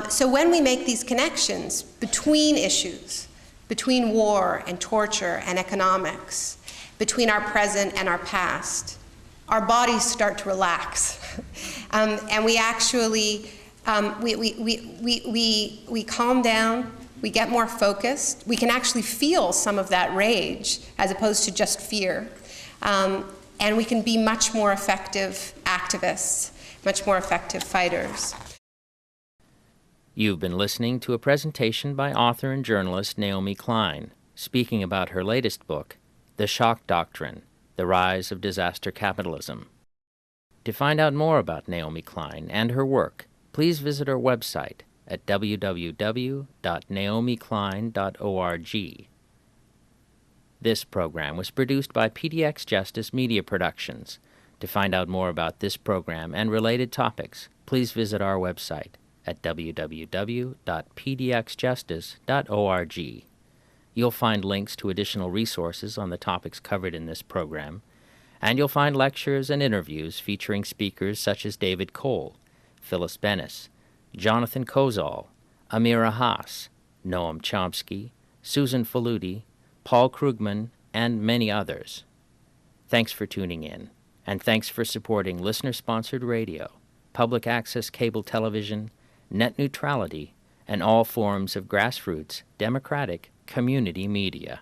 So when we make these connections between issues, between war and torture and economics, between our present and our past, our bodies start to relax. And we actually, we calm down, we get more focused, we can actually feel some of that rage as opposed to just fear. And we can be much more effective activists, much more effective fighters. You've been listening to a presentation by author and journalist Naomi Klein, speaking about her latest book, The Shock Doctrine, The Rise of Disaster Capitalism. To find out more about Naomi Klein and her work, please visit her website at www.naomiklein.org. This program was produced by PDX Justice Media Productions. To find out more about this program and related topics, please visit our website at www.pdxjustice.org. You'll find links to additional resources on the topics covered in this program, and you'll find lectures and interviews featuring speakers such as David Cole, Phyllis Bennis, Jonathan Kozol, Amira Haas, Noam Chomsky, Susan Faludi, Paul Krugman, and many others. Thanks for tuning in, and thanks for supporting listener-sponsored radio, public access cable television, net neutrality, and all forms of grassroots, democratic, community media.